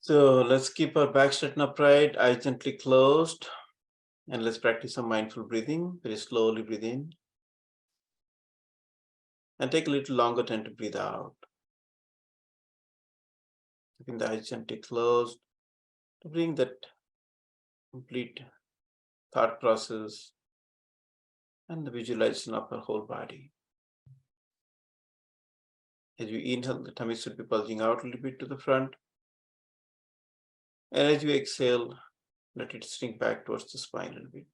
So let's keep our back straight and upright, eyes gently closed, and let's practice some mindful breathing. Very slowly breathe in, and take a little longer time to breathe out. Keeping the eyes gently closed to bring that complete thought process and the visualization of our whole body. As you inhale, the tummy should be bulging out a little bit to the front. And as you exhale, let it sink back towards the spine a little bit.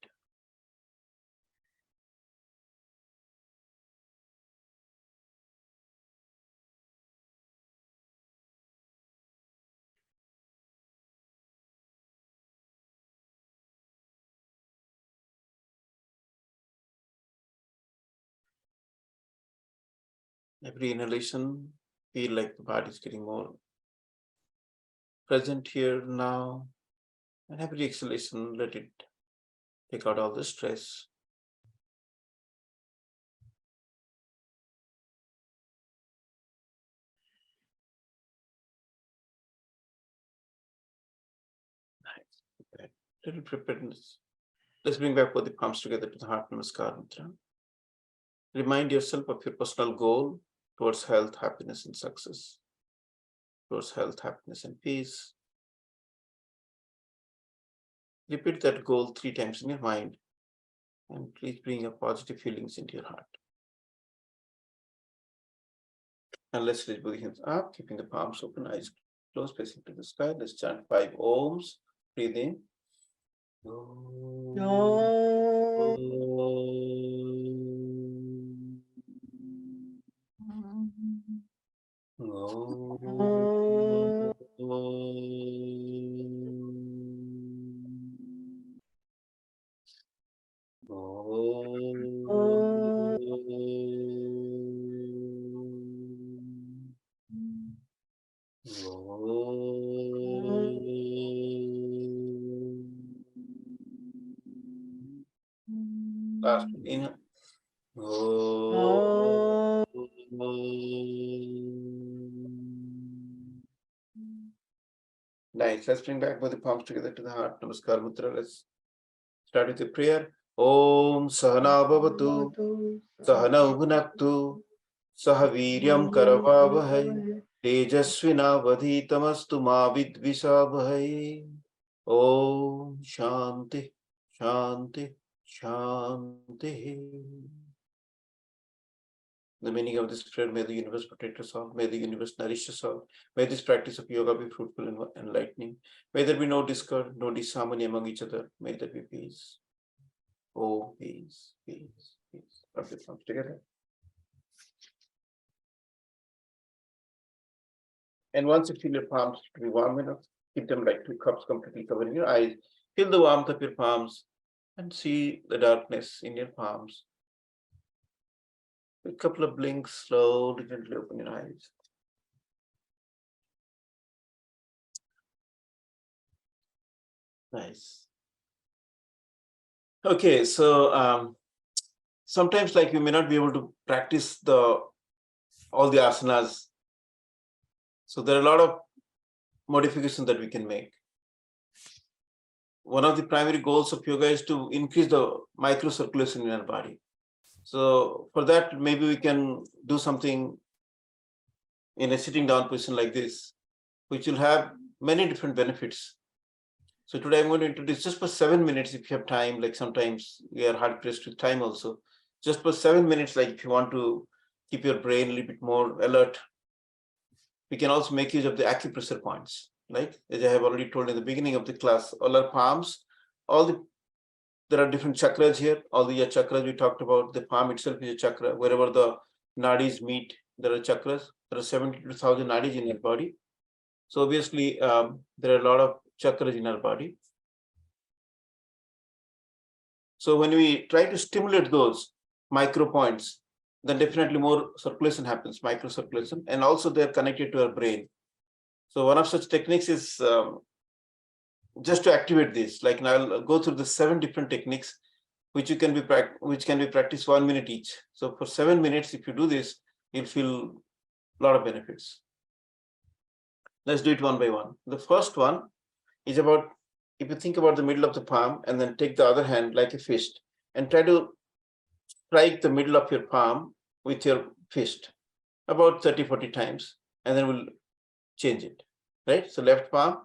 Every inhalation, feel like the body is getting more present here now. And every exhalation, let it take out all the stress. Nice. Little preparedness. Let's bring back both the palms together to the heart namaskar mudra. Remind yourself of your personal goal towards health, happiness, and success. Towards health, happiness, and peace. Repeat that goal 3 times in your mind, and please bring your positive feelings into your heart. And let's raise both hands up, keeping the palms open, eyes closed, facing to the sky. Let's chant 5 ohms. Breathe in. Last inhale. Nice. Let's bring back both the palms together to the heart. Namaskar Mudra. Let's start with the prayer. Om Sahana Bhavatu Sahana Bhunaktu Sahaviryam Karavavahai Tejasvina Vadhitamastu Ma Vidvishabhai. Om Shanti Shanti Shanti. The meaning of this prayer: may the universe protect us all, may the universe nourish us all, may this practice of yoga be fruitful and enlightening, may there be no discord, no disharmony among each other, may there be peace. Oh, peace, peace, peace. Rub your palms together. And once you feel your palms to be warm enough, keep them like 2 cups completely covering your eyes. Feel the warmth of your palms and see the darkness in your palms. A couple of blinks, slowly, gently open your eyes. Nice. Okay, so sometimes like we may not be able to practice all the asanas. So there are a lot of modifications that we can make. One of the primary goals of yoga is to increase the microcirculation in our body. So for that, maybe we can do something in a sitting down position like this, which will have many different benefits. So today I'm going to introduce just for 7 minutes, if you have time, like sometimes we are hard pressed with time also, just for 7 minutes, like if you want to keep your brain a little bit more alert, we can also make use of the acupressure points. Like as I have already told in the beginning of the class, all our palms, there are different chakras here. All the chakras we talked about, the palm itself is a chakra. Wherever the nadis meet, there are chakras. There are 72,000 nadis in your body. So obviously, there are a lot of chakras in our body. So when we try to stimulate those micro points, then definitely more circulation happens, microcirculation, and also they're connected to our brain. So one of such techniques is just to activate this. Like now I'll go through the 7 different techniques which can be practiced 1 minute each. So for 7 minutes, if you do this, you'll feel a lot of benefits. Let's do it one by one. The first one is about, if you think about the middle of the palm and then take the other hand like a fist and try to strike the middle of your palm with your fist about 30-40 times, and then we'll change it, right? So left palm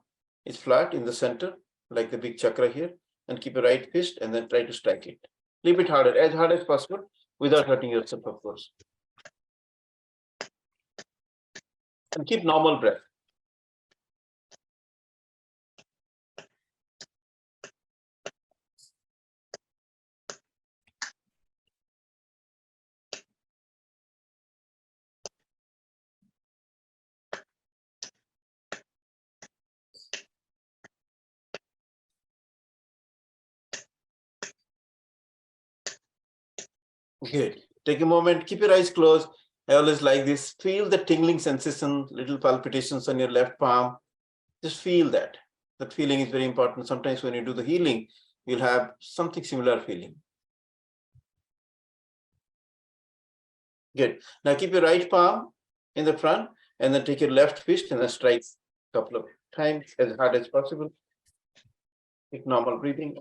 is flat in the center, like the big chakra here, and keep your right fist and then try to strike it. A little bit harder, as hard as possible, without hurting yourself, of course. And keep normal breath. Good. Take a moment, keep your eyes closed. I always like this. Feel the tingling sensation, little palpitations on your left palm. Just feel that. That feeling is very important. Sometimes when you do the healing, you'll have something similar feeling. Good. Now keep your right palm in the front and then take your left fist and then strike a couple of times as hard as possible. Take normal breathing.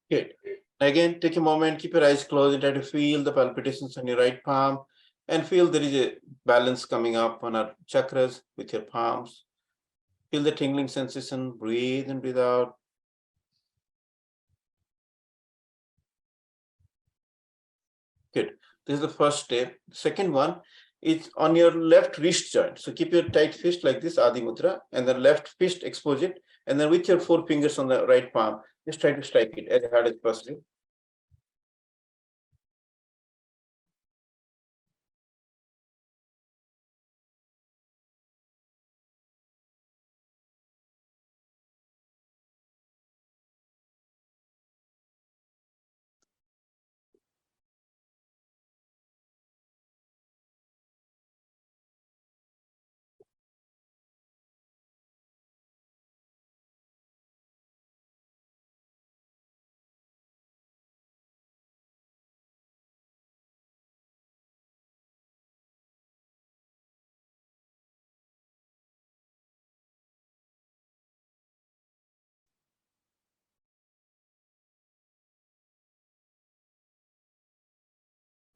Good. Again, take a moment, keep your eyes closed and try to feel the palpitations on your right palm and feel there is a balance coming up on our chakras with your palms. Feel the tingling sensation, breathe and breathe out. Good. This is the first step. Second one is on your left wrist joint. So keep your tight fist like this, Adi Mudra, and then left fist expose it. And then with your 4 fingers on the right palm, just try to strike it as hard as possible.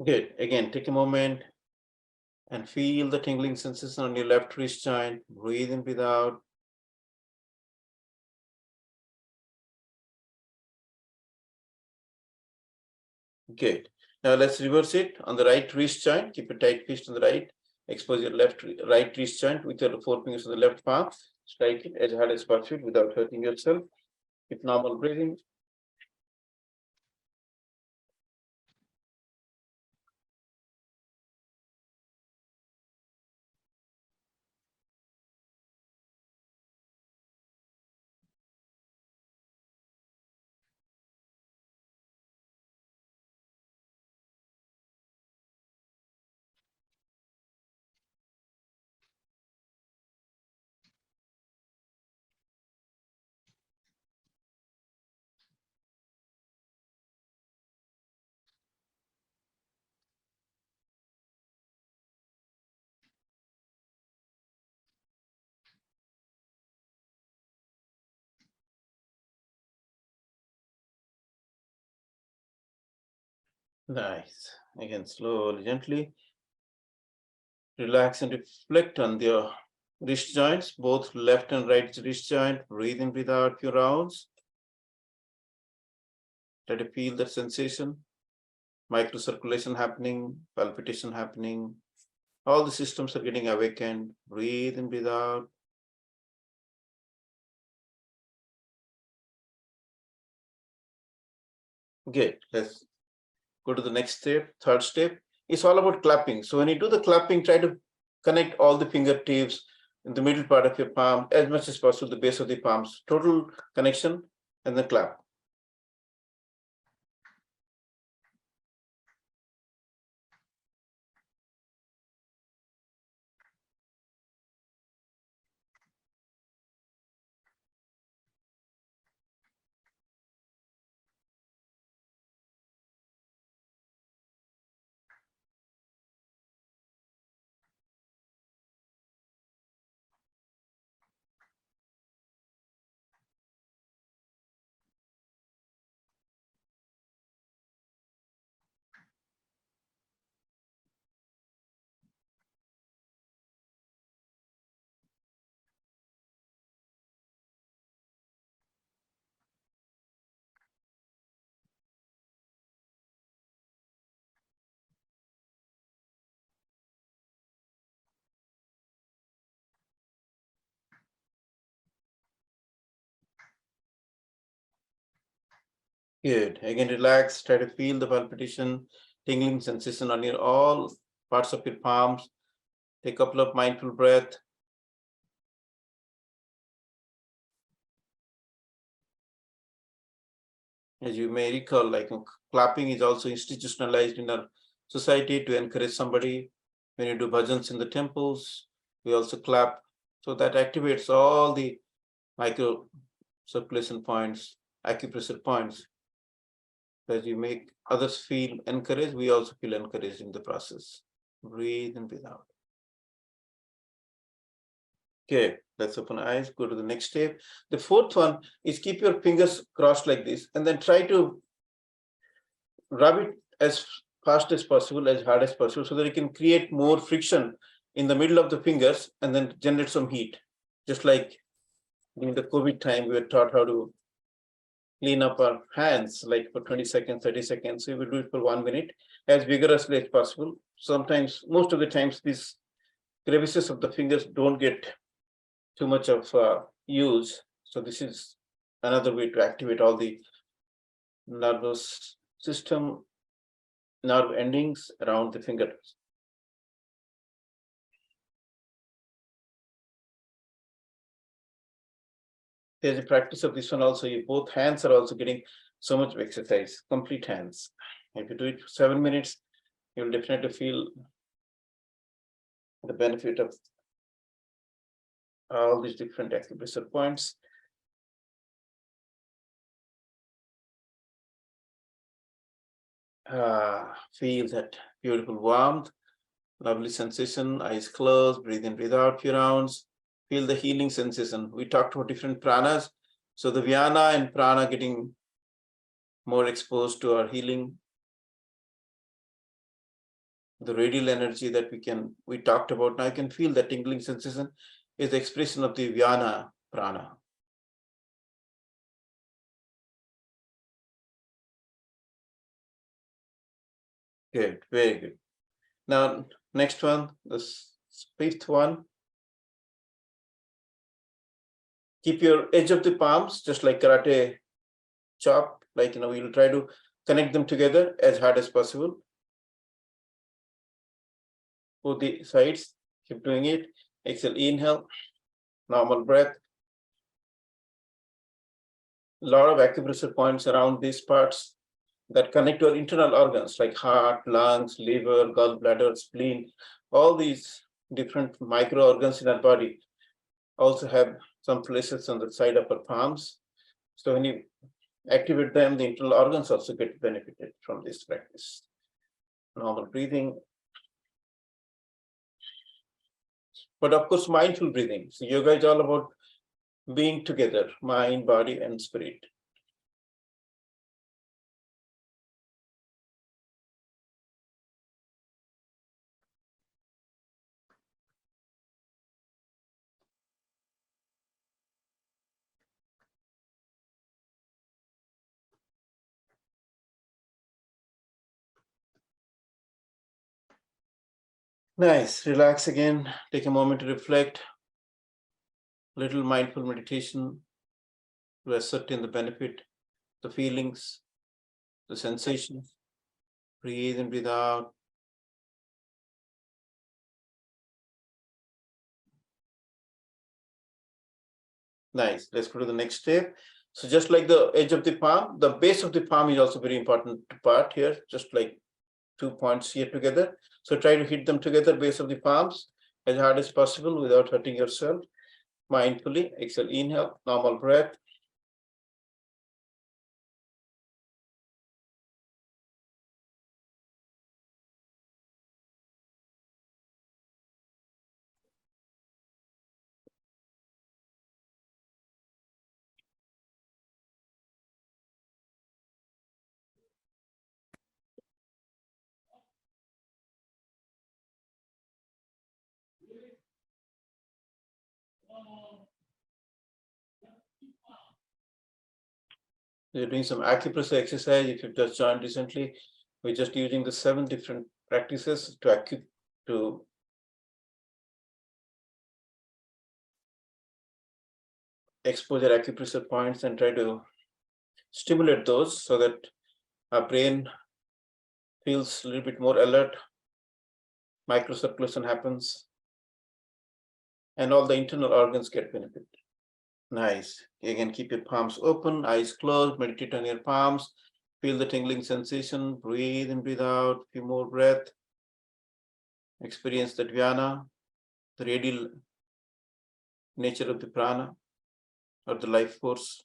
Good. Again, take a moment and feel the tingling sensation on your left wrist joint. Breathe in, breathe out. Good. Now let's reverse it on the right wrist joint. Keep a tight fist on the right. Expose your right wrist joint with your 4 fingers on the left palm. Strike it as hard as possible without hurting yourself. Keep normal breathing. Nice. Again, slowly, gently. Relax and reflect on the wrist joints, both left and right wrist joint. Breathe in, breathe out a few rounds. Try to feel that sensation. Microcirculation happening, palpitation happening. All the systems are getting awakened. Breathe in, breathe out. Good. Let's Go to the next step, third step. It's all about clapping. So when you do the clapping, try to connect all the fingertips in the middle part of your palm as much as possible, the base of the palms, total connection, and then clap. Good. Again, relax. Try to feel the palpitation, tingling sensation on your all parts of your palms. Take a couple of mindful breaths. As you may recall, like clapping is also institutionalized in our society to encourage somebody. When you do bhajans in the temples, we also clap. So that activates all the micro circulation points, acupressure points. As you make others feel encouraged, we also feel encouraged in the process. Breathe and breathe out. Okay, let's open eyes, go to the next step. The fourth one is keep your fingers crossed like this and then try to rub it as fast as possible, as hard as possible, so that you can create more friction in the middle of the fingers and then generate some heat. Just like during the COVID time, we were taught how to clean up our hands, like for 20 seconds, 30 seconds. So we will do it for 1 minute as vigorously as possible. Sometimes, most of the times, these crevices of the fingers don't get too much of use. So this is another way to activate all the nervous system, nerve endings around the fingers. There's a practice of this one also. Both hands are also getting so much of exercise, complete hands. If you do it for 7 minutes, you'll definitely feel the benefit of all these different acupressure points. Feel that beautiful warmth, lovely sensation, eyes closed, breathe in, breathe out few rounds. Feel the healing sensation. We talked about different pranas. So the Vyana and prana getting more exposed to our healing. The radial energy that we talked about. Now I can feel that tingling sensation is the expression of the Vyana prana. Good, very good. Now, next one, the fifth one. Keep your edge of the palms, just like karate chop, like, we'll try to connect them together as hard as possible. Both the sides, keep doing it. Exhale, inhale, normal breath. A lot of acupressure points around these parts that connect to our internal organs like heart, lungs, liver, gallbladder, spleen. All these different micro organs in our body also have some places on the side of our palms. So when you activate them, the internal organs also get benefited from this practice. Normal breathing. But of course, mindful breathing. So yoga is all about being together, mind, body, and spirit. Nice. Relax again. Take a moment to reflect. Little mindful meditation to ascertain the benefit, the feelings, the sensations. Breathe in, breathe out. Nice. Let's go to the next step. So just like the edge of the palm, the base of the palm is also very important part here, just like 2 points here together. So try to hit them together, base of the palms, as hard as possible without hurting yourself. Mindfully, exhale, inhale, normal breath. You're doing some acupressure exercise. If you've just joined recently, we're just using the 7 different practices to expose your acupressure points and try to stimulate those so that our brain feels a little bit more alert, microcirculation happens, and all the internal organs get benefit. Nice. Again, keep your palms open, eyes closed, meditate on your palms, feel the tingling sensation, breathe in, breathe out, few more breath. Experience the dhyana, the radial nature of the prana or the life force.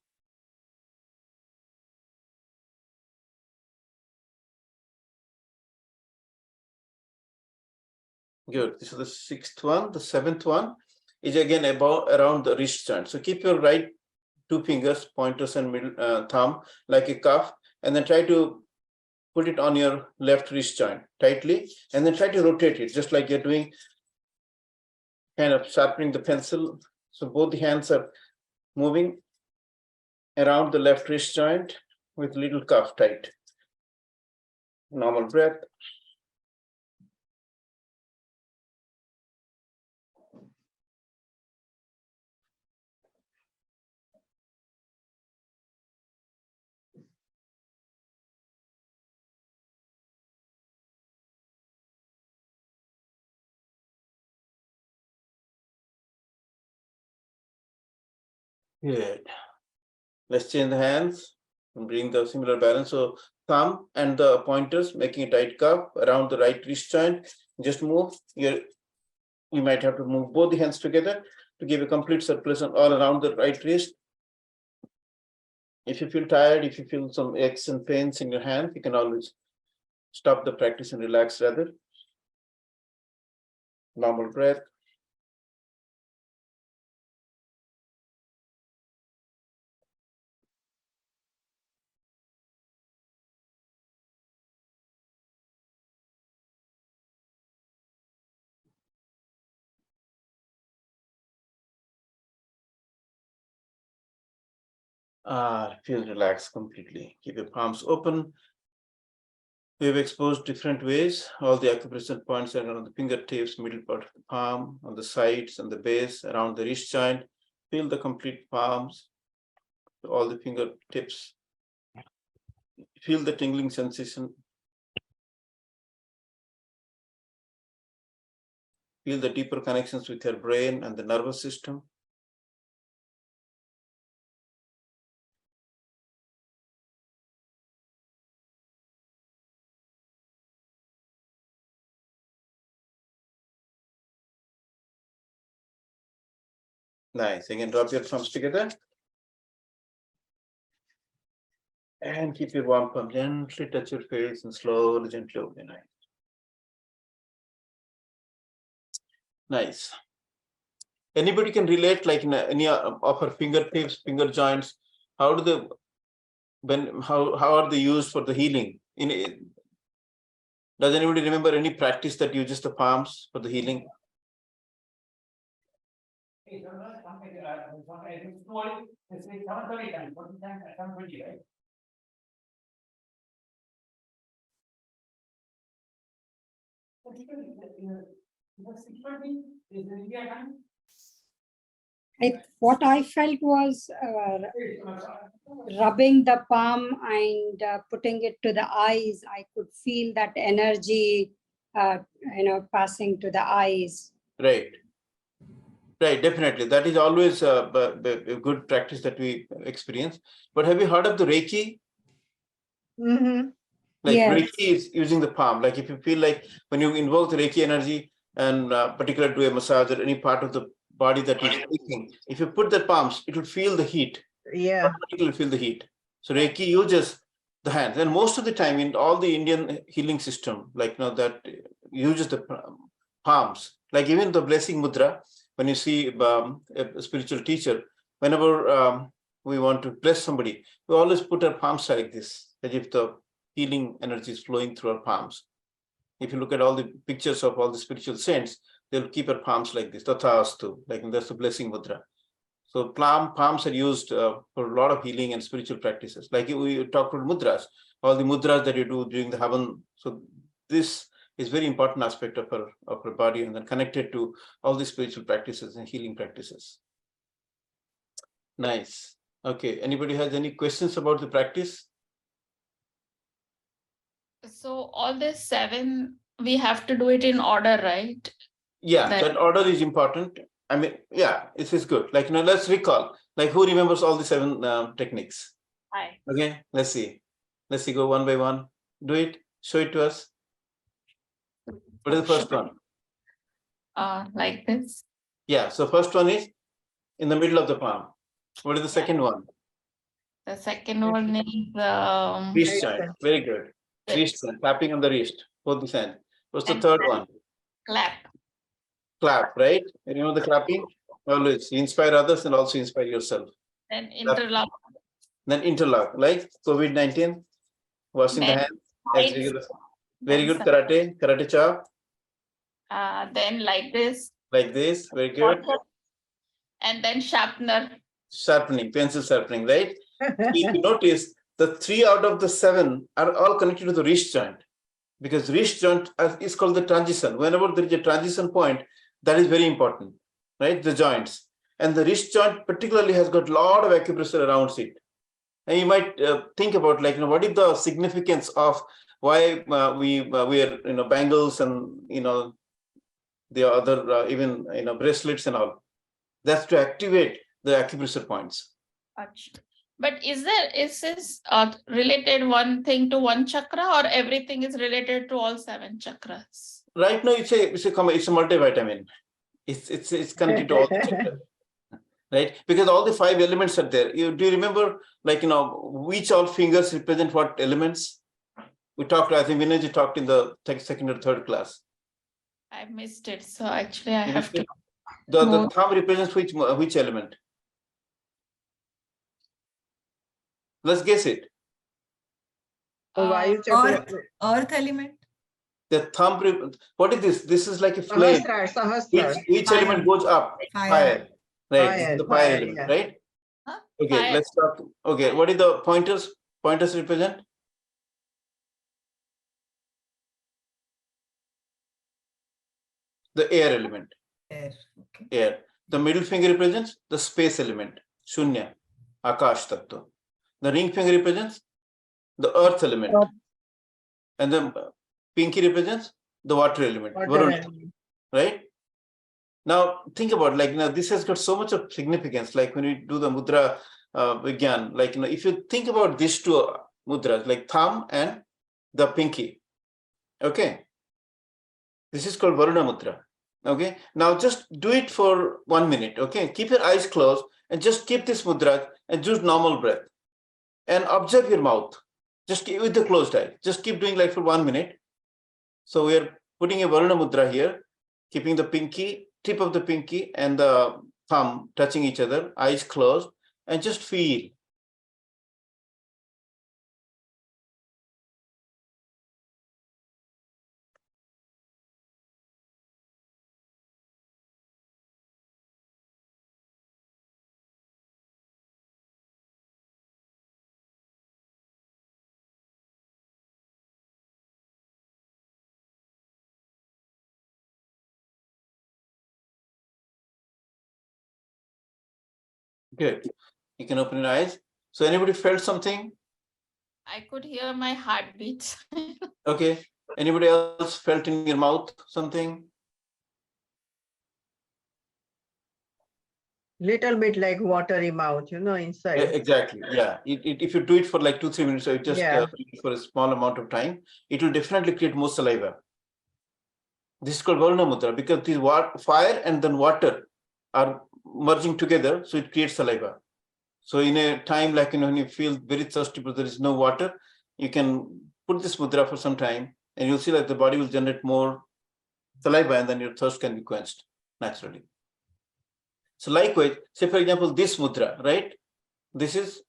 Good. This is the 6th one. The 7th one is again around the wrist joint. So keep your right 2 fingers, pointers and middle thumb, like a cuff, and then try to put it on your left wrist joint tightly, and then try to rotate it, just like you're doing, kind of sharpening the pencil. So both the hands are moving around the left wrist joint with little cuff tight. Normal breath. Good. Let's change the hands and bring the similar balance. So thumb and the pointers making a tight cuff around the right wrist joint. Just move. You might have to move both the hands together to give a complete circulation all around the right wrist. If you feel tired, if you feel some aches and pains in your hand, you can always stop the practice and relax rather. Normal breath. Feel relaxed completely. Keep your palms open. We've exposed different ways. All the acupressure points are on the fingertips, middle part of the palm, on the sides, and the base, around the wrist joint. Feel the complete palms, all the fingertips. Feel the tingling sensation. Feel the deeper connections with your brain and the nervous system. Nice. Again, drop your thumbs together. And keep your warm palm gently touch your face and slowly, gently open your eyes. Nice. Anybody can relate, like in any of our fingertips, finger joints. How do they, how are they used for the healing? Does anybody remember any practice that uses the palms for the healing? What I felt was rubbing the palm and putting it to the eyes. I could feel that energy, passing to the eyes. Right. Right, definitely. That is always a good practice that we experience. But have you heard of the Reiki? Mm-hmm. Like Yes. Reiki is using the palm. Like if you feel like when you invoke the Reiki energy and particularly do a massage or any part of the body that is aching, if you put the palms, it will feel the heat. Yeah. It will feel the heat. So Reiki uses the hands, and most of the time in all the Indian healing system, like that uses the palms. Like even the blessing mudra, when you see a spiritual teacher, whenever we want to bless somebody, we always put our palms like this, as if the healing energy is flowing through our palms. If you look at all the pictures of all the spiritual saints, they'll keep their palms like this, tathastu, like that's the blessing mudra. So palms are used for a lot of healing and spiritual practices. Like we talked about mudras, all the mudras that you do during the Havan. So this is very important aspect of our body, and then connected to all the spiritual practices and healing practices. Nice. Okay. Anybody has any questions about the practice? So all this 7, we have to do it in order, right? Yeah, that order is important. I mean, yeah, this is good. Like, let's recall. Like, who remembers all the 7 techniques? Okay, let's see. Let's see, go one by one. Do it. Show it to us. What is the first one? Like this. Yeah, so first one is in the middle of the palm. What is the second one? The second one is Wrist joint. Very good. Wrist joint, clapping on the wrist, both the hands. What's the third one? clap. Clap, right? You know the clapping? Always inspire others and also inspire yourself. Then interlock. Then interlock, like COVID-19, washing the hands. Very good. Karate chop. Then like this. Like this, very good. And then sharpener. Sharpening, pencil sharpening, right? If you notice, the 3 out of the 7 are all connected to the wrist joint, because wrist joint is called the transition. Whenever there is a transition point, that is very important, right? The joints. And the wrist joint particularly has got a lot of acupressure around it. And you might think about, like, what is the significance of why we wear, bangles and, the other, even, bracelets and all. That's to activate the acupressure points. But is this related one thing to one chakra, or everything is related to all 7 chakras? Right now, it's a multivitamin. It's connected to all the chakras, right? Because all the 5 elements are there. Do you remember, like, which all fingers represent what elements? We talked, I think Vinay talked in the second or third class. I missed it, so actually I have to. The thumb represents which element? Let's guess it. Earth element. The thumb, what is this? This is like a flame. Which element goes up? Fire. Right, the fire element, right? Okay, fire. Let's talk. Okay, what is the pointers? Pointers represent? The air element. Air. Okay. Air. The middle finger represents the space element. Shunya. Akash tattva. The ring finger represents the earth element. And the pinky represents the water element. Right? Now think about, like, this has got so much of significance. Like when you do the mudra vigyan, like, if you think about these 2 mudras, like thumb and the pinky. Okay. This is called Varuna mudra. Okay. Now just do it for 1 minute. Okay. Keep your eyes closed and just keep this mudra and just normal breath. And observe your mouth. Just keep with the closed eye. Just keep doing like for 1 minute. So we are putting a Varuna mudra here, keeping the pinky, tip of the pinky and the thumb touching each other, eyes closed, and just feel. Good. You can open your eyes. So anybody felt something? I could hear my heartbeats. Okay. Anybody else felt in your mouth something? Little bit like watery mouth, inside. Exactly. Yeah. If you do it for like 2-3 minutes, or just Yeah. for a small amount of time, it will definitely create more saliva. This is called Varuna Mudra because this fire and then water are merging together, so it creates saliva. So in a time like when you feel very thirsty but there is no water, you can put this mudra for some time and you'll see that the body will generate more saliva and then your thirst can be quenched naturally. So likewise, say for example, this mudra, right? This is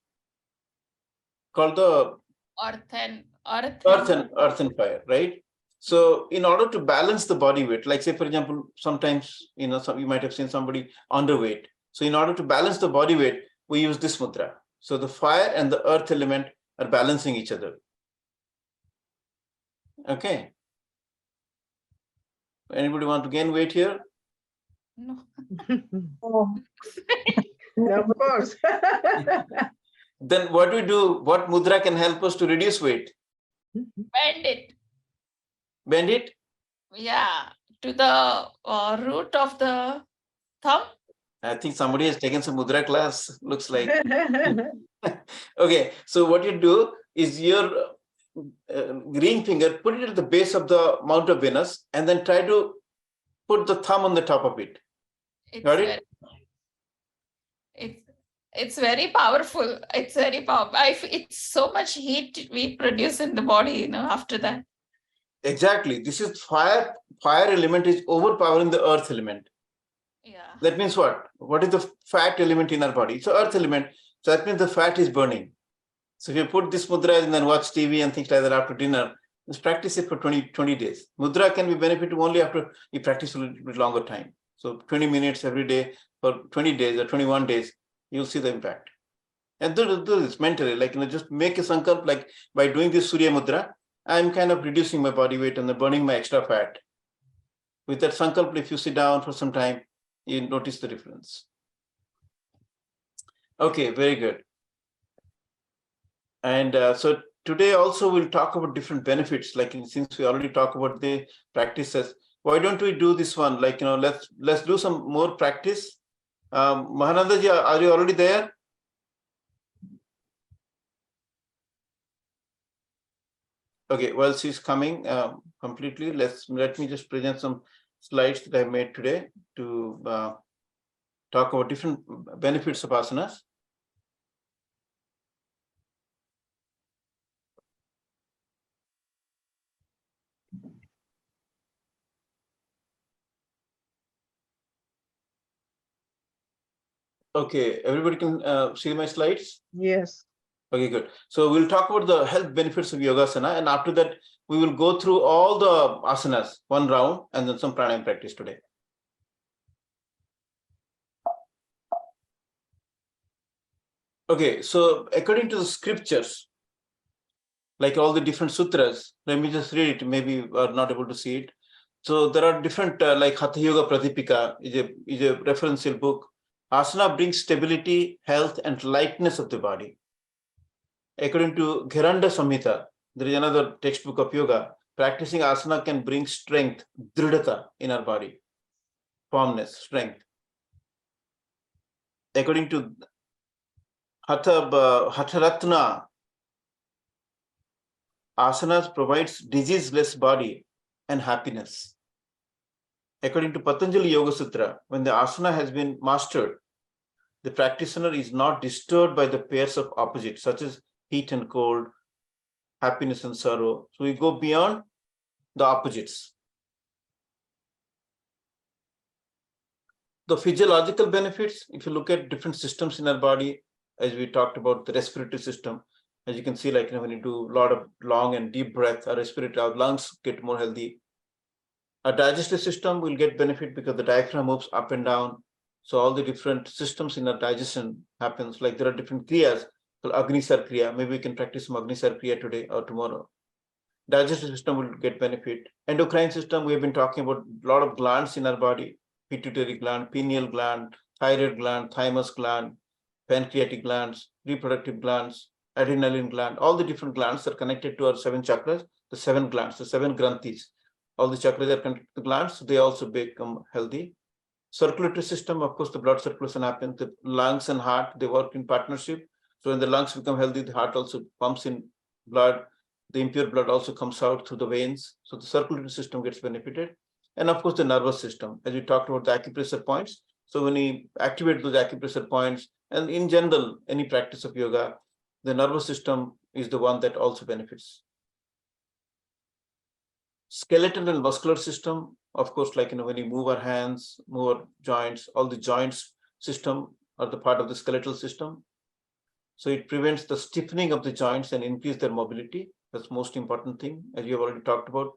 called the earth and fire, right? So in order to balance the body weight, like say for example, sometimes you might have seen somebody underweight. So in order to balance the body weight, we use this mudra. So the fire and the earth element are balancing each other. Okay. Anybody want to gain weight here? No. Of course. Then what do we do? What mudra can help us to reduce weight? Bend it. Bend it? Yeah. To the root of the thumb. I think somebody has taken some mudra class, looks like. Okay, so what you do is your ring finger, put it at the base of the Mount of Venus, and then try to put the thumb on the top of it. Got it? It's very powerful. It's very powerful. It's so much heat we produce in the body, after that. Exactly. This is fire. Fire element is overpowering the earth element. Yeah. That means what? What is the fat element in our body? So earth element. So that means the fat is burning. So if you put this mudra and then watch TV and things like that after dinner, just practice it for 20 days. Mudra can be beneficial only after you practice a little bit longer time. So 20 minutes every day for 20 days or 21 days, you'll see the impact. And do this mentally, like, just make a sankalp, like by doing this Surya Mudra, I'm kind of reducing my body weight and then burning my extra fat. With that sankalp, if you sit down for some time, you notice the difference. Okay, very good. And so today also we'll talk about different benefits, like since we already talked about the practices, why don't we do this one? Like, let's do some more practice. Mahananda ji, are you already there? Okay, well, she's coming completely. Let me just present some slides that I made today to talk about different benefits of asanas. Okay, everybody can see my slides? Yes. Okay, good. So we'll talk about the health benefits of Yogasana, and after that, we will go through all the asanas, one round, and then some pranayama practice today. Okay, so according to the scriptures, like all the different sutras, let me just read it, maybe you are not able to see it. So there are different, like Hatha Yoga Pradipika is a referential book. Asana brings stability, health, and lightness of the body. According to Gheranda Samhita, there is another textbook of yoga. Practicing asana can bring strength, dridhata in our body, firmness, strength. According to Hatha Ratna, asanas provides diseaseless body and happiness. According to Patanjali Yoga Sutra, when the asana has been mastered, the practitioner is not disturbed by the pairs of opposites, such as heat and cold, happiness and sorrow. So we go beyond the opposites. The physiological benefits, if you look at different systems in our body, as we talked about the respiratory system, as you can see, like when you do a lot of long and deep breath, our lungs get more healthy. Our digestive system will get benefit because the diaphragm moves up and down. So all the different systems in our digestion happens, like there are different kriyas, called Agnisar Kriya. Maybe we can practice some Agnisar Kriya today or tomorrow. Digestive system will get benefit. Endocrine system, we have been talking about a lot of glands in our body, pituitary gland, pineal gland, thyroid gland, thymus gland, pancreatic glands, reproductive glands, adrenaline gland, all the different glands are connected to our 7 chakras, the 7 glands, the 7 granthis. All the chakras are connected to the glands, so they also become healthy. Circulatory system, of course, the blood circulation happens. The lungs and heart, they work in partnership. So when the lungs become healthy, the heart also pumps in blood. The impure blood also comes out through the veins. So the circulatory system gets benefited. And of course, the nervous system, as we talked about the acupressure points. So when we activate those acupressure points, and in general, any practice of yoga, the nervous system is the one that also benefits. Skeletal and muscular system, of course, like, when you move our hands, move our joints, all the joints system are the part of the skeletal system. So it prevents the stiffening of the joints and increase their mobility. That's the most important thing, as you have already talked about.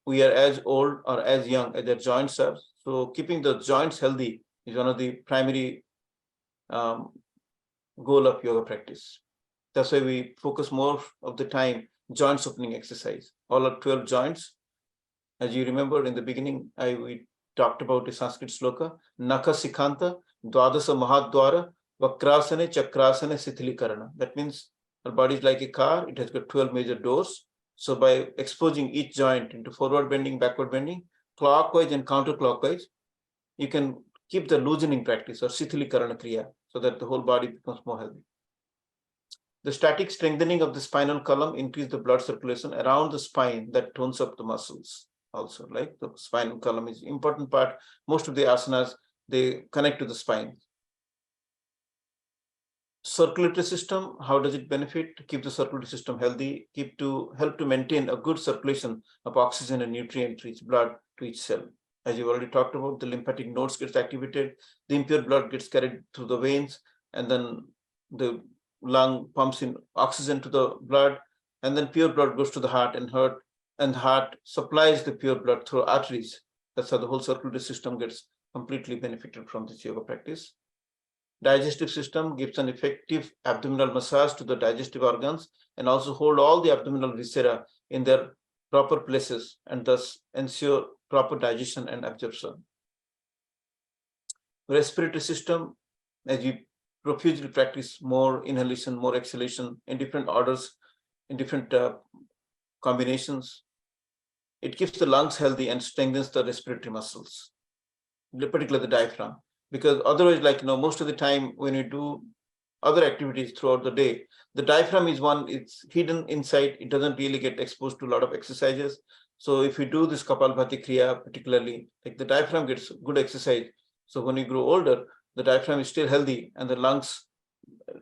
We are as old or as young as their joints are. So keeping the joints healthy is one of the primary goal of yoga practice. That's why we focus more of the time joints opening exercise. All our 12 joints. As you remember in the beginning, we talked about the Sanskrit sloka, Naka Sikhanta, Dwadasa Mahadwara, Vakrasane, Chakrasane, Sithilikarana. That means our body is like a car, it has got 12 major doors. So by exposing each joint into forward bending, backward bending, clockwise and counterclockwise, you can keep the loosening practice or Sithilikarana Kriya so that the whole body becomes more healthy. The static strengthening of the spinal column increases the blood circulation around the spine that tones up the muscles. Also, like the spinal column is important part. Most of the asanas, they connect to the spine. Circulatory system, how does it benefit? To keep the circulatory system healthy, help to maintain a good circulation of oxygen and nutrient-rich blood to each cell. As you already talked about, the lymphatic nodes gets activated, the impure blood gets carried through the veins, and then the lung pumps in oxygen to the blood, and then pure blood goes to the heart, and the heart supplies the pure blood through arteries. That's how the whole circulatory system gets completely benefited from this yoga practice. Digestive system gives an effective abdominal massage to the digestive organs and also hold all the abdominal viscera in their proper places and thus ensure proper digestion and absorption. Respiratory system, as you profusely practice more inhalation, more exhalation in different orders, in different combinations, it keeps the lungs healthy and strengthens the respiratory muscles, particularly the diaphragm. Because otherwise, like, most of the time when you do other activities throughout the day, the diaphragm is it's hidden inside, it doesn't really get exposed to a lot of exercises. So if you do this Kapalbhati Kriya, particularly, like the diaphragm gets good exercise. So when you grow older, the diaphragm is still healthy and the lungs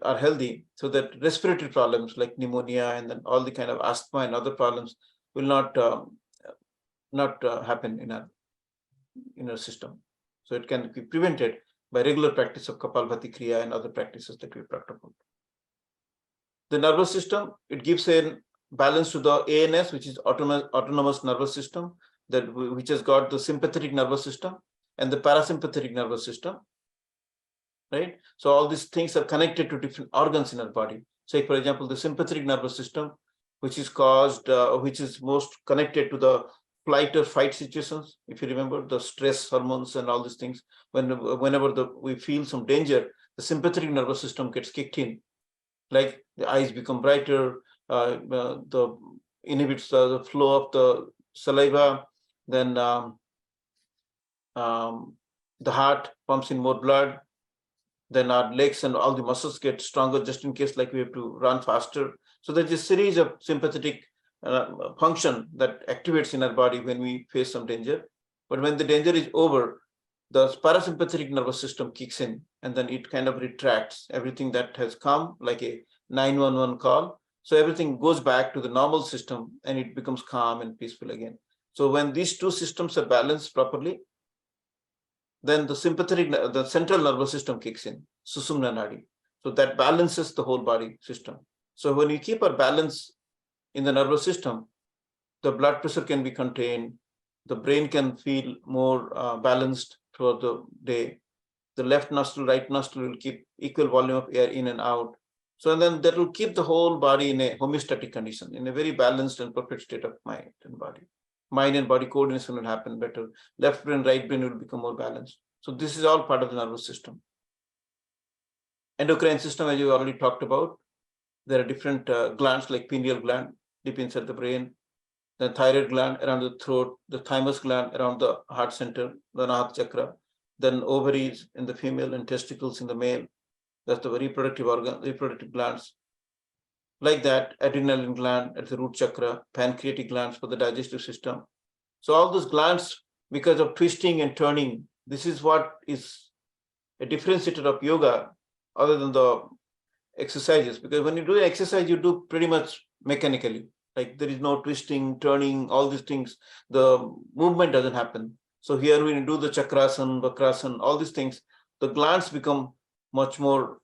are healthy, so that respiratory problems like pneumonia and then all the kind of asthma and other problems will not happen in our system. So it can be prevented by regular practice of Kapalbhati Kriya and other practices that we've talked about. The nervous system, it gives a balance to the ANS, which is autonomous nervous system, which has got the sympathetic nervous system and the parasympathetic nervous system, right? So all these things are connected to different organs in our body. Say, for example, the sympathetic nervous system, which is most connected to the flight or fight situations. If you remember the stress hormones and all these things, whenever we feel some danger, the sympathetic nervous system gets kicked in. Like the eyes become brighter, the inhibits the flow of the saliva, then the heart pumps in more blood, then our legs and all the muscles get stronger just in case like we have to run faster. So there's a series of sympathetic function that activates in our body when we face some danger. But when the danger is over, the parasympathetic nervous system kicks in and then it kind of retracts everything that has come, like a 911 call. So everything goes back to the normal system and it becomes calm and peaceful again. So when these two systems are balanced properly, then the central nervous system kicks in, Susumna Nadi. So that balances the whole body system. So when you keep our balance in the nervous system, the blood pressure can be contained, the brain can feel more balanced throughout the day. The left nostril, right nostril will keep equal volume of air in and out. So then that will keep the whole body in a homeostatic condition, in a very balanced and perfect state of mind and body. Mind and body coordination will happen better. Left brain, right brain will become more balanced. So this is all part of the nervous system. endocrine system, as you already talked about, there are different glands like pineal gland deep inside the brain, the thyroid gland around the throat, the thymus gland around the heart center, the Nahat chakra, then ovaries in the female and testicles in the male. That's the reproductive organ, reproductive glands. Like that, adrenal gland at the root chakra, pancreatic glands for the digestive system. So all those glands, because of twisting and turning, this is what is a differentiator of yoga other than the exercises. Because when you do exercise, you do pretty much mechanically. Like there is no twisting, turning, all these things. The movement doesn't happen. So here when you do the chakrasana, vakrasana, all these things, the glands become much more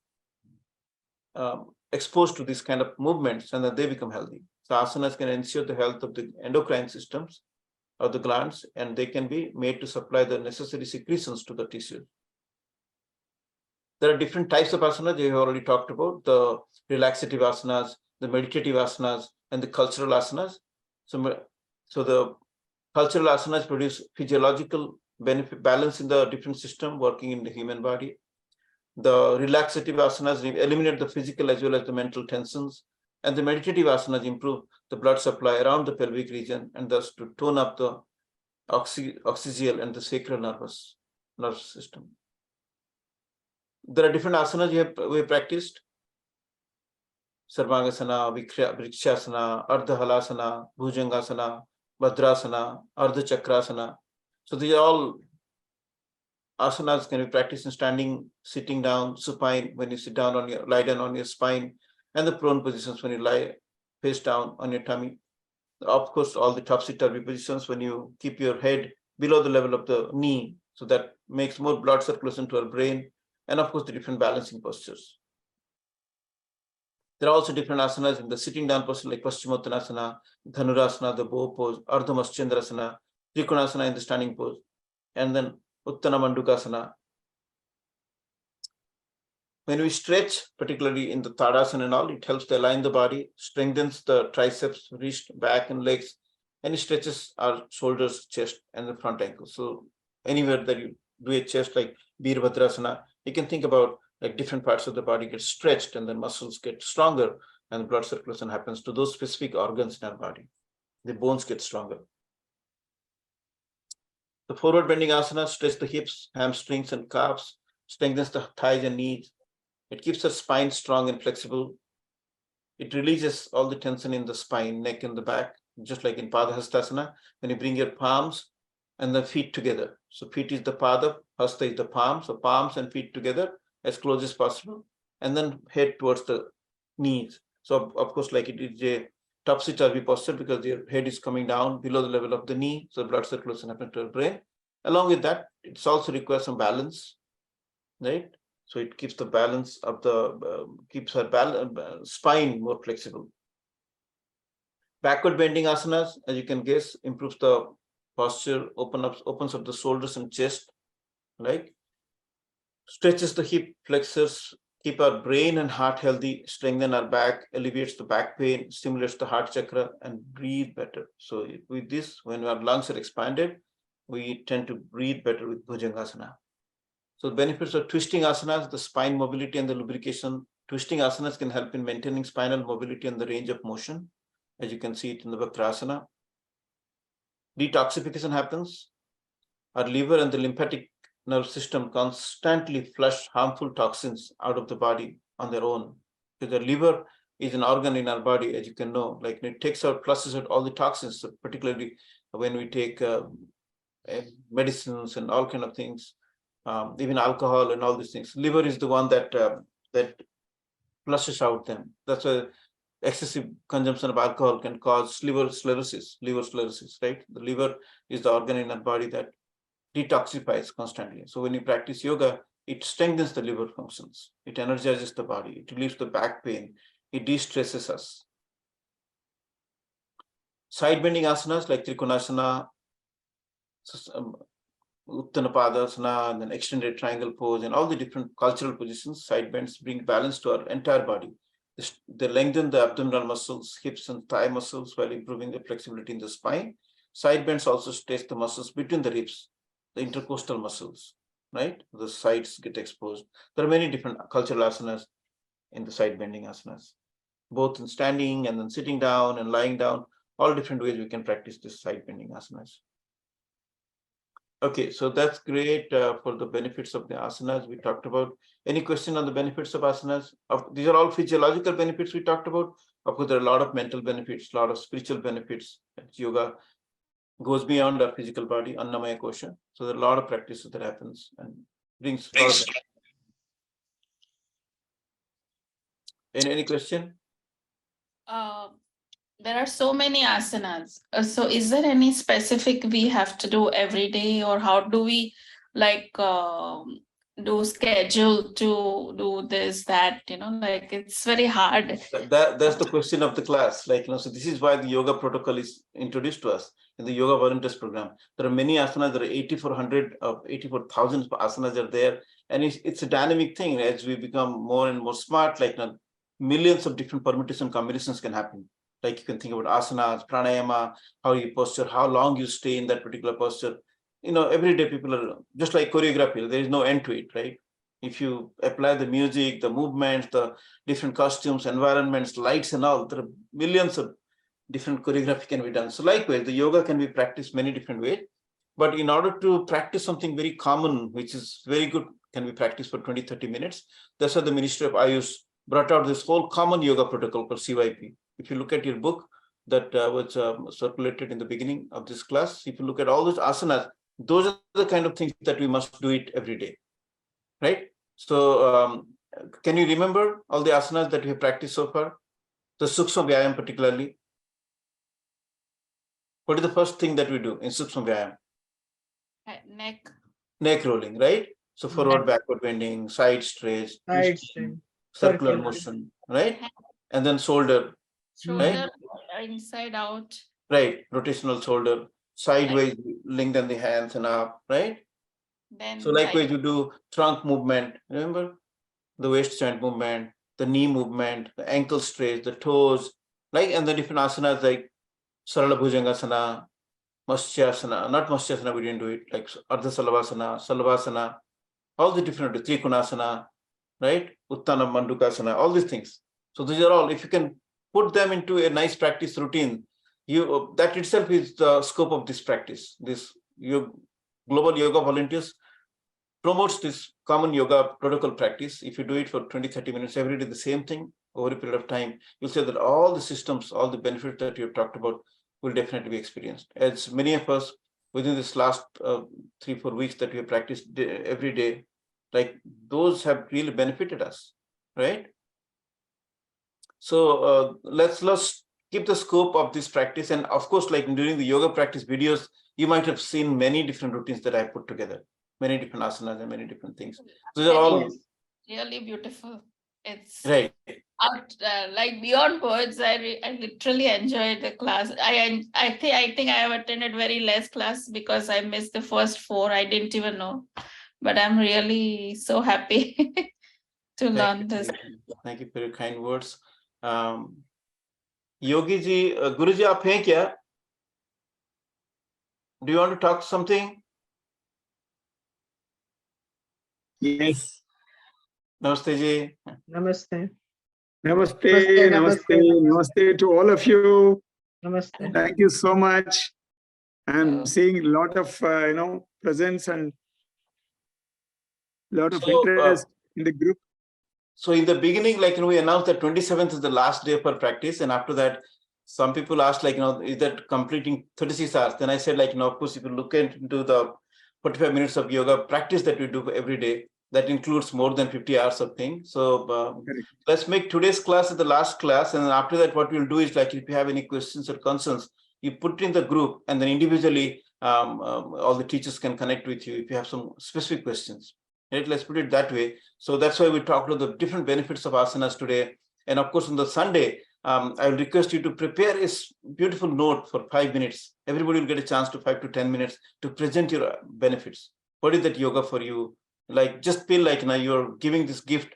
exposed to these kind of movements, and then they become healthy. So asanas can ensure the health of the endocrine systems of the glands, and they can be made to supply the necessary secretions to the tissue. There are different types of asanas we have already talked about, the relaxative asanas, the meditative asanas, and the cultural asanas. So the cultural asanas produce physiological benefit, balance in the different system working in the human body. The relaxative asanas eliminate the physical as well as the mental tensions, and the meditative asanas improve the blood supply around the pelvic region, and thus to tone up the oxygeal and the sacral nervous system. There are different asanas we have practiced: Sarvangasana, Vrikshasana, Ardha Halasana, Bhujangasana, Bhadrasana, Ardha Chakrasana. So these are all asanas can be practiced in standing, sitting down, supine when you sit down on your, lie down on your spine, and the prone positions when you lie face down on your tummy. Of course, all the topsy-turvy positions when you keep your head below the level of the knee, so that makes more blood circulation to our brain, and of course the different balancing postures. There are also different asanas in the sitting down posture like Paschimottanasana, Dhanurasana, the bow pose, Ardha Maschendrasana, Trikonasana in the standing pose, and then Uttana Mandukasana. When we stretch, particularly in the Tadasana and all, it helps to align the body, strengthens the triceps, wrist, back, and legs, and it stretches our shoulders, chest, and the front ankles. So anywhere that you do a chest like Birabhadrasana, you can think about like different parts of the body get stretched, and the muscles get stronger, and the blood circulation happens to those specific organs in our body. The bones get stronger. The forward bending asana stretch the hips, hamstrings, and calves, strengthens the thighs and knees. It keeps the spine strong and flexible. It releases all the tension in the spine, neck, and the back, just like in Padahastasana, when you bring your palms and the feet together. So feet is the pada, hasta is the palm. So palms and feet together as close as possible, and then head towards the knees. So of course, like it is a topsy-turvy posture because your head is coming down below the level of the knee, so blood circulation happens to your brain. Along with that, it also requires some balance, right? So it keeps the balance of the keeps our spine more flexible. Backward bending asanas, as you can guess, improves the posture, opens up the shoulders and chest, like stretches the hip flexors, keep our brain and heart healthy, strengthen our back, alleviates the back pain, stimulates the heart chakra, and breathe better. So with this, when our lungs are expanded, we tend to breathe better with Bhujangasana. So the benefits of twisting asanas, the spine mobility and the lubrication. Twisting asanas can help in maintaining spinal mobility and the range of motion, as you can see it in the Vakrasana. Detoxification happens. Our liver and the lymphatic nerve system constantly flush harmful toxins out of the body on their own. Because the liver is an organ in our body, as you can know, like it takes out, flushes out all the toxins, particularly when we take medicines and all kind of things, even alcohol and all these things. Liver is the one that that flushes out them. That's why excessive consumption of alcohol can cause liver sclerosis, right? The liver is the organ in our body that detoxifies constantly. So when you practice yoga, it strengthens the liver functions. It energizes the body. It relieves the back pain. It de-stresses us. Side bending asanas like Trikonasana, Uttanapadasana, and then extended triangle pose, and all the different cultural positions, side bends bring balance to our entire body. They lengthen the abdominal muscles, hips, and thigh muscles while improving the flexibility in the spine. Side bends also stretch the muscles between the ribs, the intercostal muscles, right? The sides get exposed. There are many different cultural asanas in the side bending asanas, both in standing and then sitting down and lying down, all different ways we can practice this side bending asanas. Okay, so that's great for the benefits of the asanas we talked about. Any question on the benefits of asanas? These are all physiological benefits we talked about. Of course, there are a lot of mental benefits, a lot of spiritual benefits. Yoga goes beyond our physical body, Annamaya Kosha. So there are a lot of practices that happens and brings a lot of. Any question? There are so many asanas. So is there any specific we have to do every day, or how do we do schedule to do this, that, like it's very hard. That's the question of the class. So this is why the yoga protocol is introduced to us in the Yoga Volunteers program. There are many asanas. There are 8,400 of 84,000 asanas are there, and it's a dynamic thing. As we become more and more smart, millions of different permutation combinations can happen. Like you can think about asanas, pranayama, how you posture, how long you stay in that particular posture. Every day people are just like choreography. There is no end to it, right? If you apply the music, the movements, the different costumes, environments, lights and all, there are millions of different choreography can be done. So likewise, the yoga can be practiced many different ways. But in order to practice something very common, which is very good, can be practiced for 20, 30 minutes. That's why the Ministry of AYUSH brought out this whole common yoga protocol called GYV. If you look at your book that was circulated in the beginning of this class, if you look at all those asanas, those are the kind of things that we must do it every day, right? So can you remember all the asanas that we have practiced so far? The Sukshma Vyayam particularly. What is the first thing that we do in Sukshma Vyayam? Neck rolling, right? So forward, backward bending, side stretch, Side stretch, circular motion, right? And then shoulder, Shoulder inside out. right? Rotational shoulder, sideways, lengthen the hands and up, right? Then So likewise, you do trunk movement, remember? The waist joint movement, the knee movement, the ankle stretch, the toes, and the different asanas like Sarala Bhujangasana, Matsyaasana, not Matsyaasana, we didn't do it, like Ardha Salavasana, Salavasana, all the different Trikonasana, right? Uttana Mandukasana, all these things. So these are all, if you can put them into a nice practice routine, that itself is the scope of this practice. This Global Yoga Volunteers promotes this common yoga protocol practice. If you do it for 20, 30 minutes every day, the same thing over a period of time, you'll see that all the systems, all the benefits that you have talked about will definitely be experienced. As many of us within this last 3-4 weeks that we have practiced every day, those have really benefited us, right? So let's keep the scope of this practice. And of course, during the yoga practice videos, you might have seen many different routines that I put together, many different asanas and many different things. Those are all really beautiful. It's right. Out, beyond words. I literally enjoyed the class. I think I have attended very less class because I missed the first 4. I didn't even know, but I'm really so happy to learn this. Thank you for your kind words. Yogi ji, Guru ji, aap hain kya? Do you want to talk something? Yes. Namaste ji. Namaste. Namaste, namaste to all of you. Namaste. Thank you so much. I'm seeing a lot of presence and a lot of interest in the group. So in the beginning, we announced that 27th is the last day for practice, and after that, some people asked, is that completing 36 hours? Then I said, of course, if you look into the 45 minutes of yoga practice that we do every day, that includes more than 50 hours of things. So let's make today's class the last class. And then after that, what we'll do is if you have any questions or concerns, you put it in the group, and then individually, all the teachers can connect with you if you have some specific questions. Right? Let's put it that way. So that's why we talked about the different benefits of asanas today. And of course, on the Sunday, I will request you to prepare a beautiful note for 5 minutes. Everybody will get a chance to 5 to 10 minutes to present your benefits. What is that yoga for you? Just feel you're giving this gift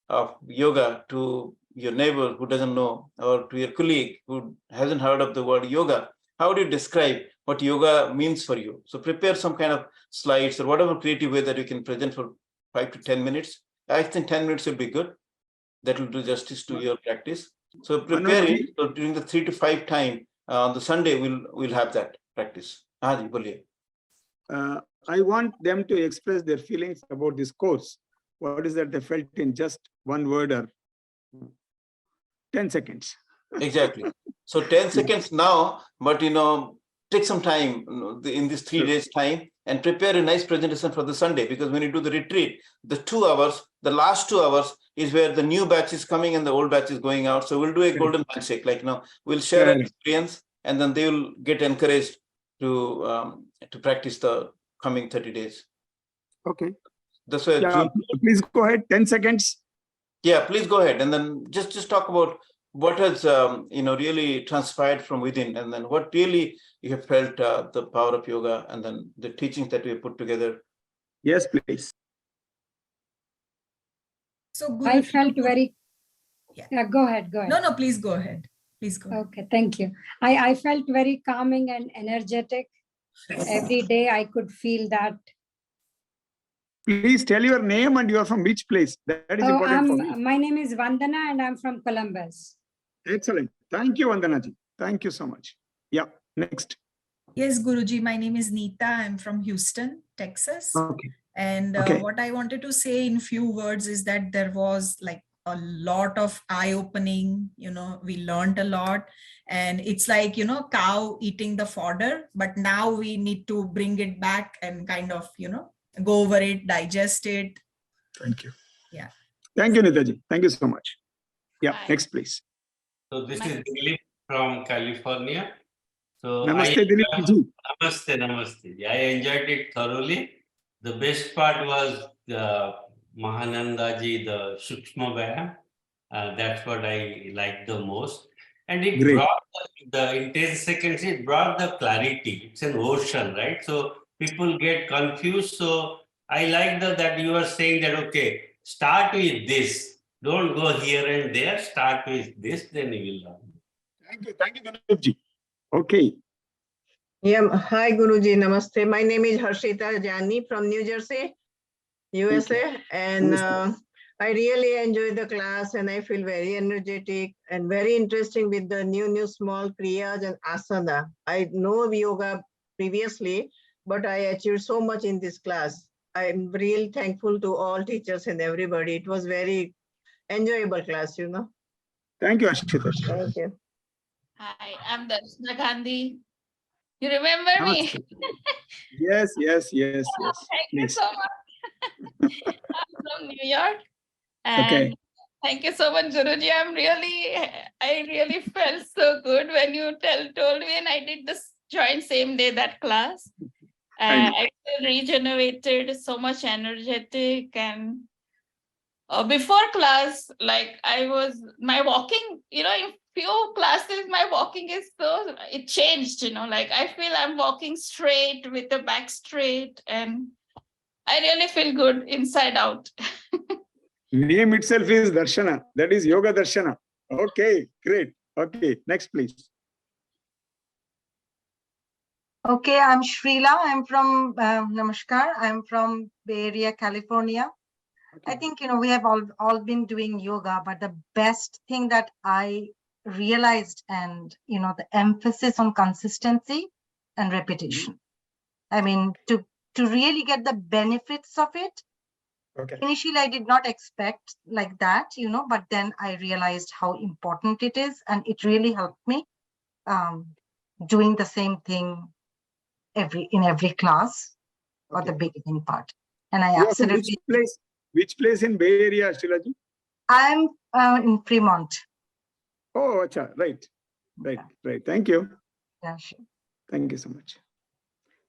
of yoga to your neighbor who doesn't know, or to your colleague who hasn't heard of the word yoga. how do you describe what yoga means for you? So prepare some kind of slides or whatever creative way that you can present for 5 to 10 minutes. I think 10 minutes will be good. That will do justice to your practice. So prepare it. So during the 3 to 5 time on the Sunday, we'll have that practice. Ji, boliye. I want them to express their feelings about this course. What is that they felt in just one word or 10 seconds? Exactly. So 10 seconds now, but take some time in this 3 days time and prepare a nice presentation for the Sunday, because when you do the retreat, the 2 hours, the last 2 hours is where the new batch is coming and the old batch is going out. So we'll do a golden handshake, like we'll share an experience and then they will get encouraged to practice the coming 30 days. Okay. That's why. Yeah, please go ahead. 10 seconds. Yeah, please go ahead. And then just talk about what has really transpired from within, and then what really you have felt the power of yoga, and then the teachings that we have put together. Yes, please. So I felt very. Yeah. Yeah, go ahead. No, please go ahead. Please go ahead. Okay, thank you. I felt very calming and energetic. Every day I could feel that. Please tell your name and you are from which place. That is important for me. My name is Vandana and I'm from Columbus. Excellent. Thank you, Vandanaji. Thank you so much. Yeah, next. Yes, Guruji, my name is Neeta. I'm from Houston, Texas. Okay. And what I wanted to say in few words is that there was like a lot of eye-opening, we learned a lot, and it's like, cow eating the fodder, but now we need to bring it back and kind of, go over it, digest it. Thank you. Yeah. Thank you, Neetaji. Thank you so much. Yeah, Hi. next, please. So this is Dilip from California. So Namaste, Dilip ji. Namaste. I enjoyed it thoroughly. The best part was the Mahananda ji, the Shukshma Vyayam. That's what I liked the most. And it brought in 10 seconds, it brought the clarity. It's an ocean, right? So people get confused. So I like that you are saying that, okay, start with this. Don't go here and there. Start with this, then you will learn. Thank you, Dilip ji. Okay. Yeah, hi Guruji, namaste. My name is Harshita Jani from New Jersey, USA, and I really enjoyed the class and I feel very energetic and very interesting with the new small kriyas and asana. I know yoga previously, but I achieved so much in this class. I'm really thankful to all teachers and everybody. It was very enjoyable class, Thank you, Ashita. Thank you. Hi, I'm Darshana Gandhi. You remember me? Yes. Thank you so much. I'm from New York. And thank you so much, Guruji. I really felt so good when you told me, and I did this join same day that class. I feel regenerated, so much energetic, and before class, like my walking, in few classes, my walking is it changed, like I feel I'm walking straight with the back straight, and I really feel good inside out. Name itself is Darshana. That is Yoga Darshana. Okay, great. Okay, next, please. Okay, I'm Shrila. I'm from Namaskar. I'm from Bay Area, California. I think, we have all been doing yoga, but the best thing that I realized, and, the emphasis on consistency and repetition. I mean, to really get the benefits of it. Okay. Initially, I did not expect like that, but then I realized how important it is. And it really helped me doing the same thing in every class or the beginning part. And I absolutely. Which place in Bay Area, Shrilaji? I'm in Fremont. Oh, acha, right. Thank you. Yeah, sure. Thank you so much.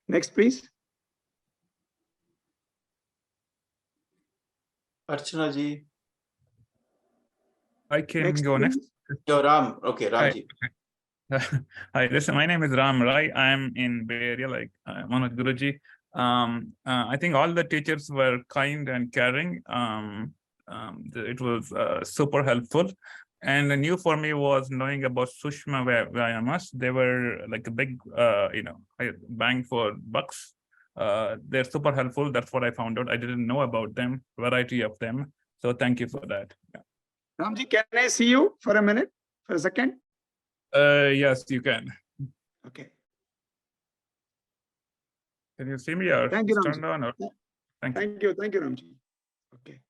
Next, please. Archana ji. I can go next. Yo, Ram. Okay, Ramji. Hi, my name is Ram Rai. I'm in Bay Area, like Manoj Guruji. I think all the teachers were kind and caring. It was super helpful. And new for me was knowing about Sushma Vyayamas. They were like a big, bang for bucks. They're super helpful. That's what I found out. I didn't know about them, variety of them. So thank you for that. Yeah. Ramji, can I see you for a minute, for a second? Yes, you can. Okay. Can you see me or Thank you, it's Ramji. turned on? Or? Thank you. Thank you, Ramji. Okay.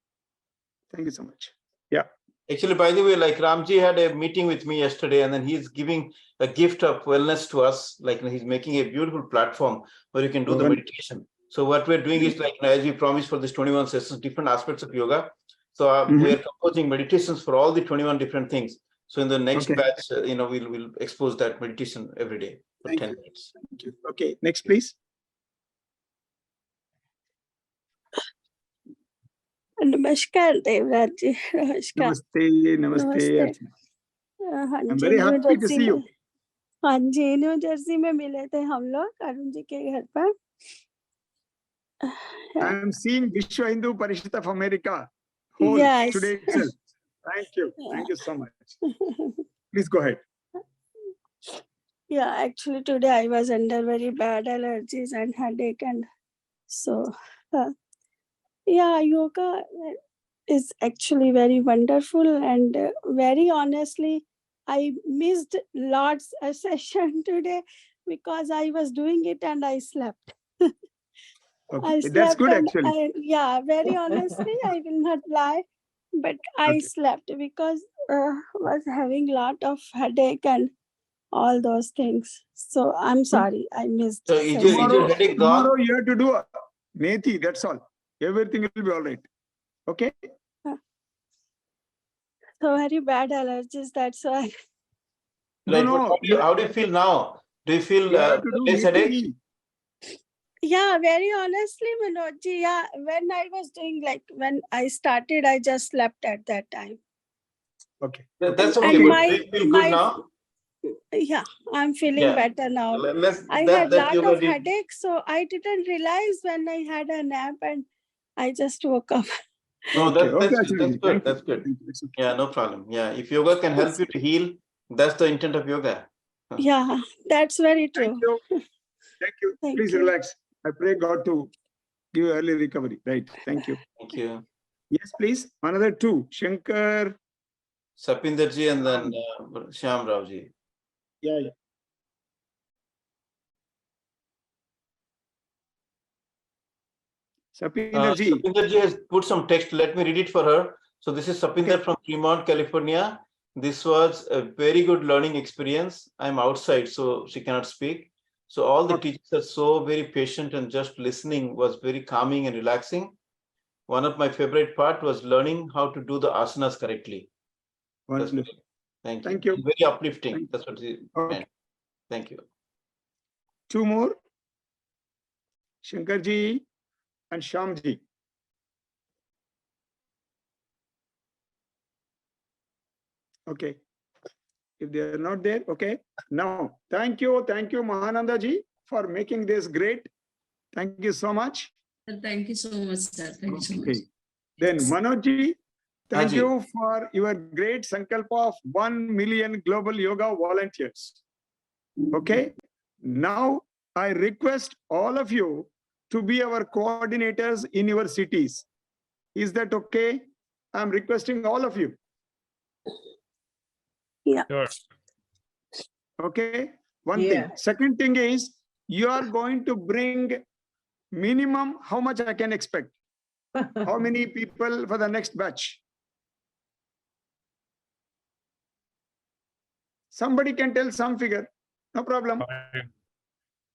Thank you so much. Yeah. Actually, by the way, like Ramji had a meeting with me yesterday, and then he's giving a gift of wellness to us. Like he's making a beautiful platform where you can do the meditation. So what we're doing is like, as we promised for this 21 sessions, different aspects of yoga. So we are composing meditations for all the 21 different things. So in the next batch, we'll expose that meditation every day for 10 minutes. Thank you. Okay, next, please. नमस्कार देवराज जी, नमस्कार। नमस्ते। हाँ I'm जी, very new happy to Jersey see you. में, हाँ जी, new Jersey में मिले थे हम लोग अरुण जी के घर पर। I am seeing Vishwa Hindu Parishad of America whole Yes. today itself. Thank you so much. Please go ahead. Yeah, actually today I was under very bad allergies and headache, and so yeah, yoga is actually very wonderful, and very honestly, I missed lots a session today because I was doing it and I slept. Okay, I that's slept good and actually. yeah, very honestly, I will not lie, but I Okay. slept because was having lot of headache and all those things. So I'm sorry, I missed. So is your headache gone? Tomorrow you have to do Methi, that's all. Everything will be all right. Okay? So very bad allergies, that's why. Like, No, how do you feel now? Do you feel you have to do less headache? Methi. Yeah, very honestly, Manojji, yeah, when I was doing, like when I started, I just slept at that time. Okay. That's And okay. But my- do you feel good now? Yeah, I'm feeling Yeah. better now. I that had lot yoga of did- headache, so I didn't realize when I had a nap and I just woke up. No, Okay, that's Acharya good. ji. That's good. Thank you. It's okay. Yeah, no problem. Yeah, if yoga can help you to heal, that's the intent of yoga. Yeah, that's very true. Thank you. Thank you. Thank Please you. relax. I pray God to give you early recovery. Right. Thank you. Thank you. Yes, please. Another two. Shankar. Sapinder ji and then Shyam Rao ji. Yeah. Sapinder ji. Sapinder ji has put some text. Let me read it for her. So this is Sapinder Okay. from Fremont, California. This was a very good learning experience. I'm outside, so she cannot speak. So all the teachers are so very patient, and just listening was very calming and relaxing. One of my favorite part was learning how to do the asanas correctly. That's Wonderful. very- Thank you. Thank you. Very uplifting. Thank you. That's what she Okay. meant. Thank you. Two more. Shankar ji and Shyam ji. Okay. If they are not there, okay. Now, thank you, Mahananda ji, for making this great. Thank you so much. Thank you so much, sir. Thank you so much. Okay. Then Manoj ji, thank Haji. you for your great sankalpa of 1 million global yoga volunteers. Okay. Now I request all of you to be our coordinators in your cities. Is that okay? I'm requesting all of you. Sure. Okay. One Yeah. thing. Second thing is you are going to bring minimum how much I can expect. How many people for the next batch? Somebody can tell some figure. No problem.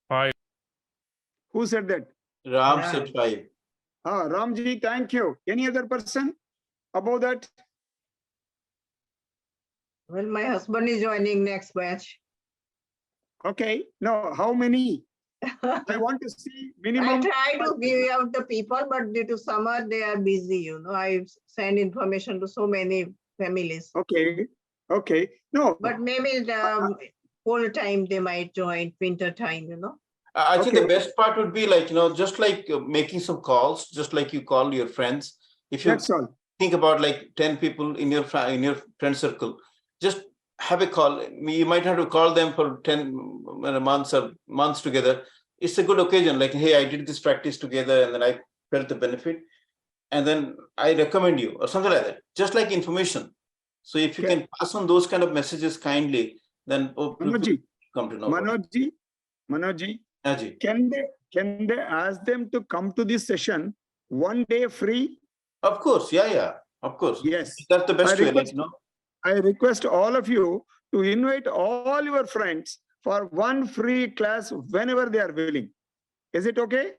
Five. Who said that? Ram Yeah. said 5. Ramji, thank you. Any other person above that? Well, my husband is joining next batch. Okay. No, how many? I want to see I minimum. try to give out the people, but due to summer, they are busy, I send information to so many families. Okay. Okay. No. But maybe the whole time they might join winter time, I think the Okay. best part would be like, just like making some calls, just like you call your friends. If you That's all. think about like 10 people in your friend circle. Just have a call. You might have to call them for 10 months or months together. It's a good occasion. Like, hey, I did this practice together and then I felt the benefit. And then I recommend you or something like that. Just like information. So if you can pass on those kind of messages kindly, then Manojji, come to know. Manojji, can they ask them to come to this session one day free? Of course, yeah, of course. Yes, that's the best way. I request all of you to invite all your friends for one free class whenever they are willing. Is it okay?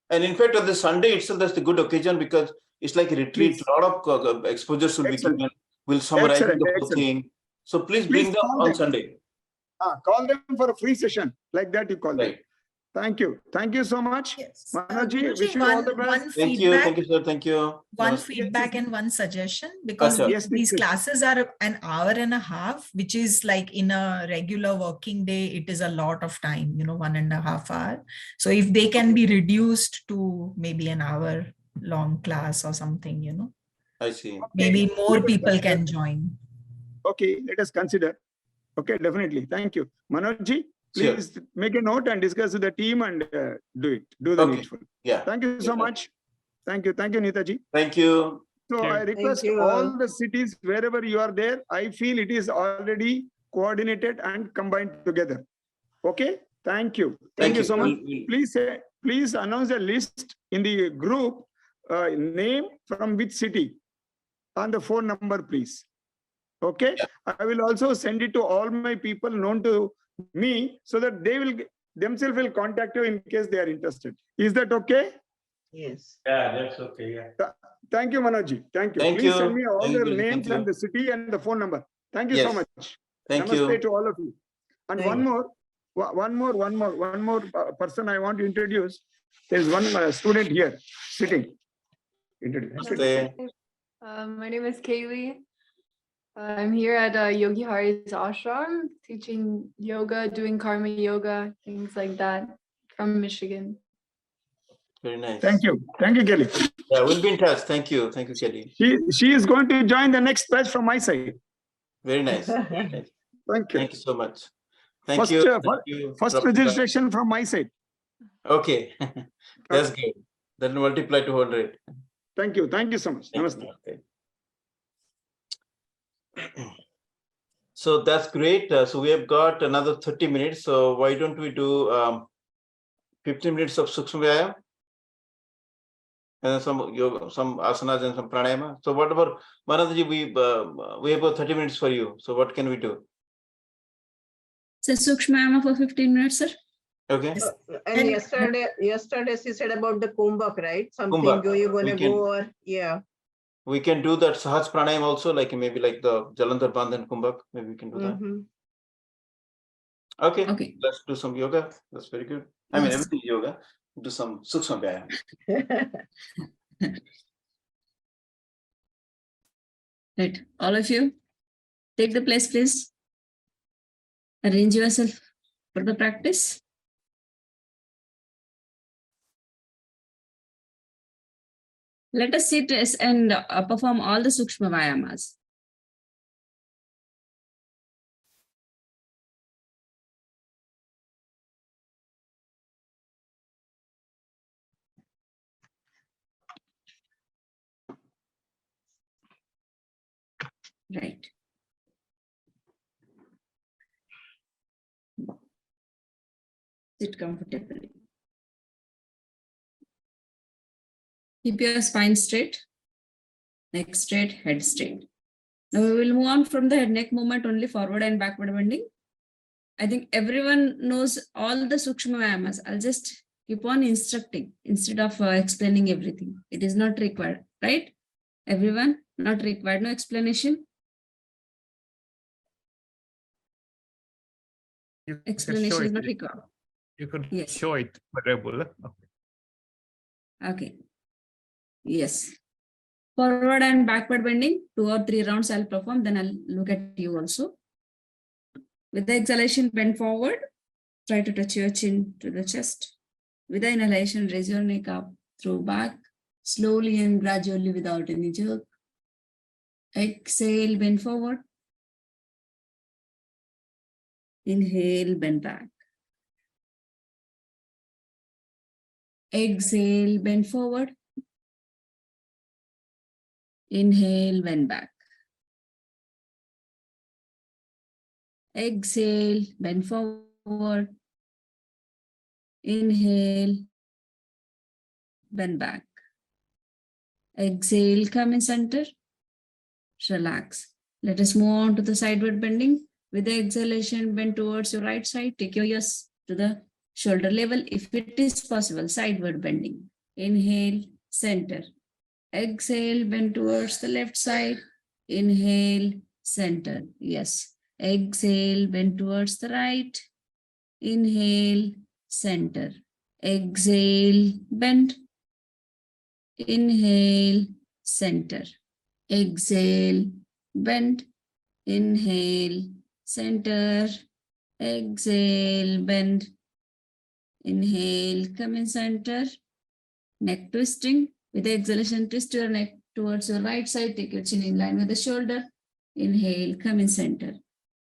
And in fact, on the Sunday itself, that's the good occasion because it's like a retreat. A lot of exposures will be given. We'll summarize the whole thing. So please bring them on Sunday. Call them for a free session. Like that you call them. Thank you. Thank you so much. Yes. Manojji, wish you all the best. Thank you, sir. Thank you. One feedback and one suggestion, because these classes are an hour and a half, which is like in a regular working day, it is a lot of time, 1.5 hours. So if they can be reduced to maybe an hour long class or something, I see. Maybe more people can join. Okay, let us consider. Okay, definitely. Thank you. Manojji, please make a note and discuss with the team and do the needful. Yeah. Thank you so much. Thank you. Thank you, Neetaji. Thank you. So I request all the cities, wherever you are there, I feel it is already coordinated and combined together. Okay. Thank you. Thank you so much. Please announce a list in the group, name from which city and the phone number, please. Okay. I will also send it to all my people known to me so that they will themselves will contact you in case they are interested. Is that okay? Yes. Yeah, that's okay. Yeah. Thank you, Manojji. Thank you. Please send me all their names and the city and the phone number. Thank you so much. Thank Namaste you to all of you. And one more person I want to introduce. There is one student here sitting. My name is Kaylee. I'm here at Yogi Hari's ashram, teaching yoga, doing karma yoga, things like that, from Michigan. Very nice. Thank you. Thank you, Kelly. Yeah, we'll be in touch. Thank you. Thank you, Kelly. She is going to join the next batch from my side. Very nice. Thank you. Thank you so much. Thank you. First registration from my side. Okay. That's good. Then multiply to 100. Thank you. Thank you so much. Namaste. So that's great. So we have got another 30 minutes. So why don't we do 15 minutes of Sukshma Vyayam? And some yoga, some asanas and some pranayama. So whatever, Manadaji, we have about 30 minutes for you. So what can we do? So Sukshma for 15 minutes, sir. Okay. And yesterday she said about the kumbhak, right? Something you're gonna go or we can do that Sahaj Pranayam also, like maybe like the Jalandhar Bandh and Kumbhak. Maybe we can do that. Okay. Let's do some yoga. That's very good. I mean, everything is yoga. Do some Sukshma Vyayam. Right. All of you, take the place, please. Arrange yourself for the practice. Let us sit and perform all the Sukshma Vayamas. Right. Sit comfortably. Keep your spine straight, neck straight, head straight. Now we will move on from the head neck movement only forward and backward bending. I think everyone knows all the Sukshma Vayamas. I'll just keep on instructing instead of explaining everything. It is not required, right? Everyone, not required, no explanation. Explanation is not required. You could show it for regular. Okay. Yes. Forward and backward bending, 2 or 3 rounds I'll perform, then I'll look at you also. With the exhalation, bend forward. Try to touch your chin to the chest. With the inhalation, raise your neck up, through back. Slowly and gradually without any jerk. Exhale, bend forward. Inhale, bend back. Exhale, bend forward. Inhale, bend back. Exhale, bend forward. Inhale, bend back. Exhale, come in center. Relax. Let us move on to the sideward bending. With the exhalation, bend towards your right side. Take your ears to the shoulder level. If it is possible, sideward bending. Inhale, center. Exhale, bend towards the left side. Inhale, center. Yes. Exhale, bend towards the right. Inhale, center. Exhale, bend. Inhale, center. Exhale, bend. Inhale, center. Exhale, bend. Inhale, come in center. Neck twisting. With the exhalation, twist your neck towards your right side. Take your chin in line with the shoulder. Inhale, come in center.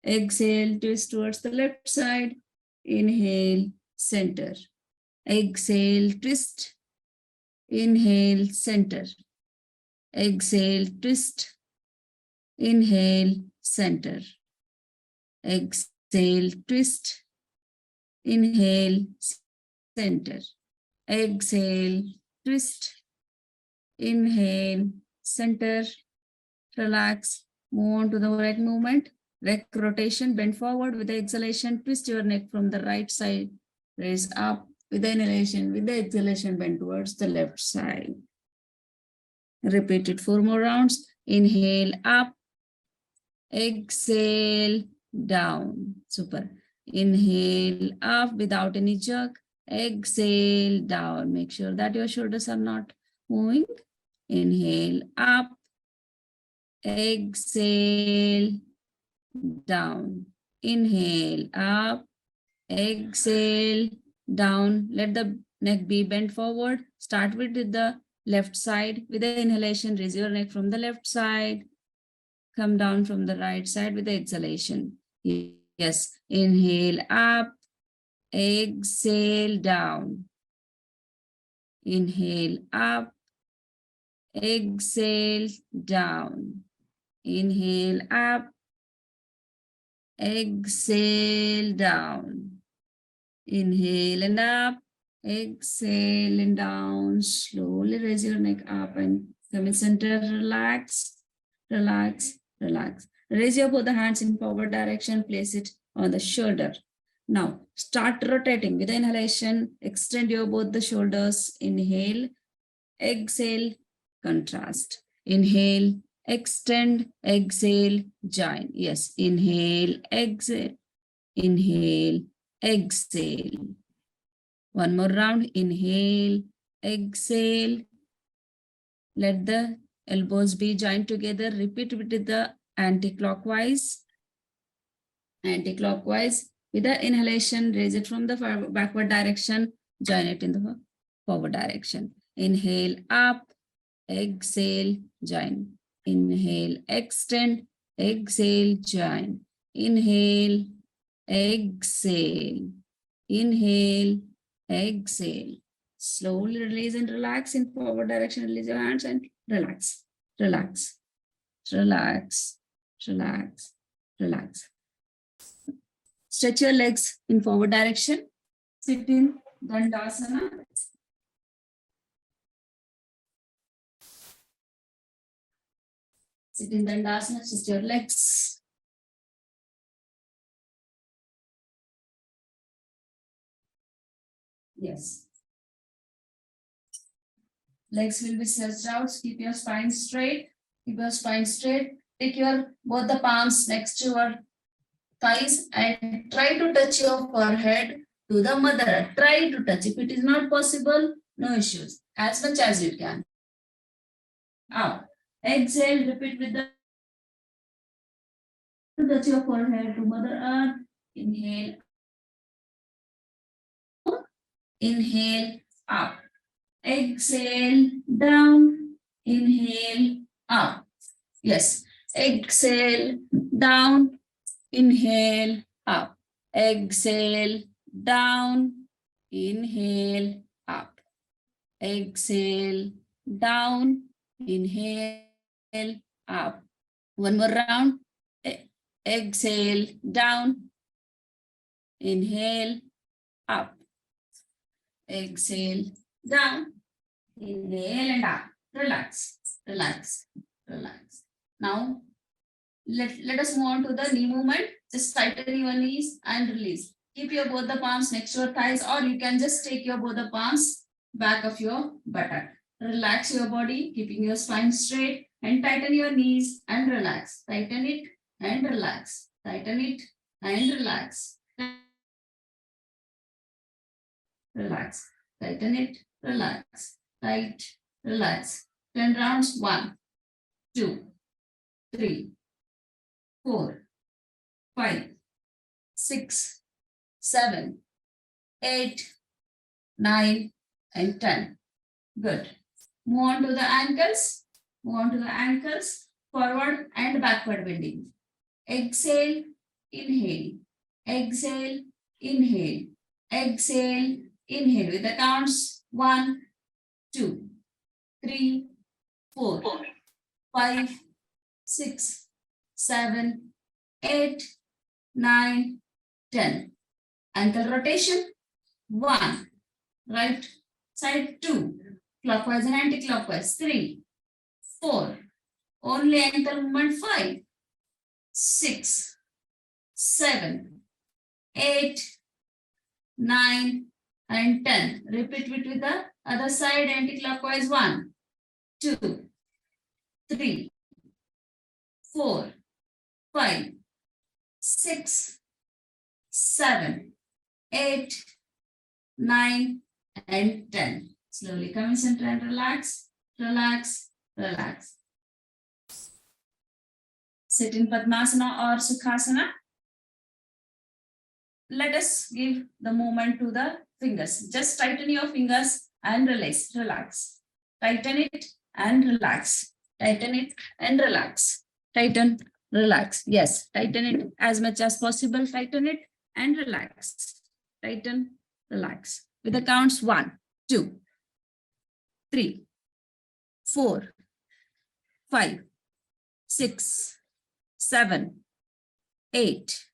Exhale, twist towards the left side. Inhale, center. Exhale, twist. Inhale, center. Exhale, twist. Inhale, center. Exhale, twist. Inhale, center. Exhale, twist. Inhale, center. Relax. Move on to the right movement. Neck rotation, bend forward with the exhalation. Twist your neck from the right side. Raise up with the inhalation. With the exhalation, bend towards the left side. Repeat it 4 more rounds. Inhale, up. Exhale, down. Super. Inhale, up without any jerk. Exhale, down. Make sure that your shoulders are not moving. Inhale, up. Exhale, down. Inhale, up. Exhale, down. Let the neck be bent forward. Start with the left side. With the inhalation, raise your neck from the left side. Come down from the right side with the exhalation. Yes. Inhale, up. Exhale, down. Inhale, up. Exhale, down. Inhale, up. Exhale, down. Inhale and up. Exhale and down. Slowly raise your neck up and come in center. Relax, relax, relax. Raise your both the hands in forward direction. Place it on the shoulder. Now start rotating. With the inhalation, extend your both the shoulders. Inhale, exhale, contrast. Inhale, extend, exhale, join. Yes, inhale, exhale, inhale, exhale. One more round. Inhale, exhale. Let the elbows be joined together. Repeat with the anti-clockwise. Anti-clockwise. With the inhalation, raise it from the backward direction. Join it in the forward direction. Inhale, up. Exhale, join. Inhale, extend. Exhale, join. Inhale, exhale. Inhale, exhale. Slowly release and relax in forward direction. Release your hands and relax, relax, relax, relax, relax. Stretch your legs in forward direction. Sit in Dandasana. Sit in Dandasana, stretch your legs. Yes. Legs will be stretched out. Keep your spine straight. Keep your spine straight. Take your both the palms next to your thighs and try to touch your forehead to the mother earth. Try to touch. If it is not possible, no issues. As much as you can. Out. Exhale. Repeat with the touch your forehead to mother earth. Inhale. Inhale. Up. Exhale, down. Inhale, up. Yes. Exhale, down. Inhale, up. Exhale, down. Inhale, up. Exhale, down. Inhale, up. One more round. Exhale, down. Inhale, up. Exhale, down. Inhale and up. Relax, relax, relax. Now, let us move on to the knee movement. Just tighten your knees and release. Keep your both the palms next to your thighs, or you can just take your both the palms back of your buttock. Relax your body, keeping your spine straight, and tighten your knees and relax. Tighten it and relax. Tighten it and relax. Relax. Tighten it, relax. Tight, relax. 10 rounds. 1, 2, 3, 4, 5, 6, 7, 8, 9, and 10. Good. Move on to the ankles. Move on to the ankles. Forward and backward bending. Exhale, inhale. Exhale, inhale. Exhale, inhale. With the counts 1, 2, 3, 4, 5, 6, 7, 8, 9, 10. Ankle rotation. 1. Right side 2. Clockwise and anti-clockwise. 3, 4. Only ankle movement. 5, 6, 7, 8, 9, and 10. Repeat it with the other side anti-clockwise. 1, 2, 3, 4, 5, 6, 7, 8, 9, and 10. Slowly come in center and relax, relax, relax. Sit in Padmasana or Sukhasana. Let us give the movement to the fingers. Just tighten your fingers and release, relax. Tighten it and relax. Tighten it and relax. Tighten, relax. Yes, tighten it as much as possible. Tighten it and relax. Tighten, relax. With the counts 1, 2, 3, 4, 5, 6, 7, 8,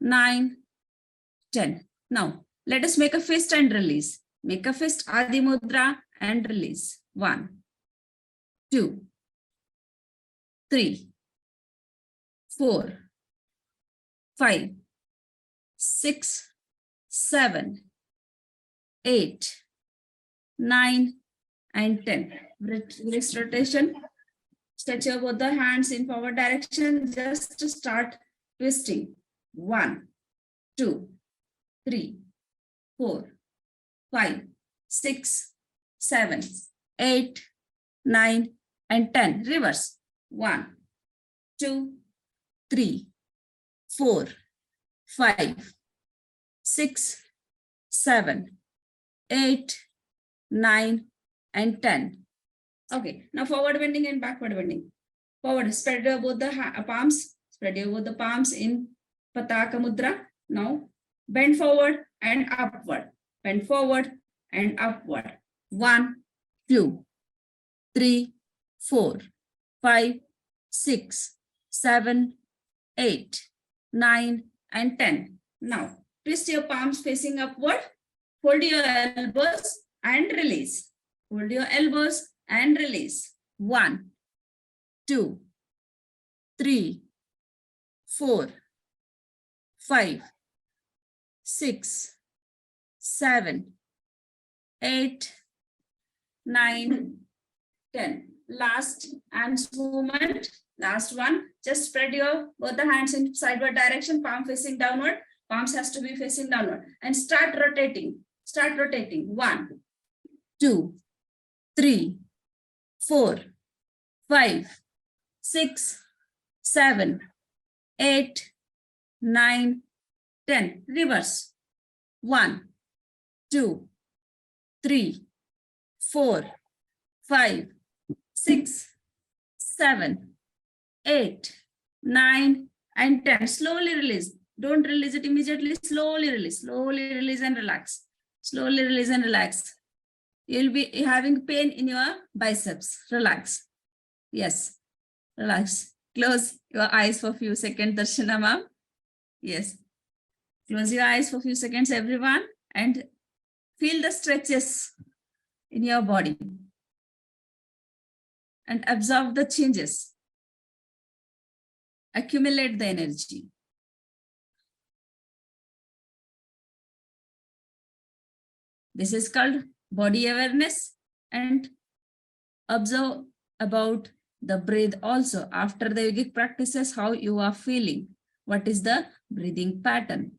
9, 10. Now, let us make a fist and release. Make a fist, Adi Mudra, and release. 1, 2, 3, 4, 5, 6, 7, 8, 9, and 10. Wrist rotation. Stretch your both the hands in forward direction. Just to start twisting. 1, 2, 3, 4, 5, 6, 7, 8, 9, and 10. Reverse. 1, 2, 3, 4, 5, 6, 7, 8, 9, and 10. Okay, now forward bending and backward bending. Forward, spread both the palms. Spread both the palms in Pataka Mudra. Now bend forward and upward. Bend forward and upward. 1, 2, 3, 4, 5, 6, 7, 8, 9, and 10. Now twist your palms facing upward. Hold your elbows and release. Hold your elbows and release. 1, 2, 3, 4, 5, 6, 7, 8, 9, 10. Last hands movement. Last one. Just spread your both the hands in sideward direction, palm facing downward. Palms has to be facing downward. And start rotating. Start rotating. 1, 2, 3, 4, 5, 6, 7, 8, 9, 10. Reverse. 1, 2, 3, 4, 5, 6, 7, 8, 9, and 10. Slowly release. Don't release it immediately. Slowly release and relax. Slowly release and relax. You'll be having pain in your biceps. Relax. Yes. Relax. Close your eyes for a few seconds, Darshana ma'am. Yes. Close your eyes for a few seconds, everyone, and feel the stretches in your body and absorb the changes. Accumulate the energy. This is called body awareness, and observe about the breath also. After the yogic practices, how you are feeling. What is the breathing pattern?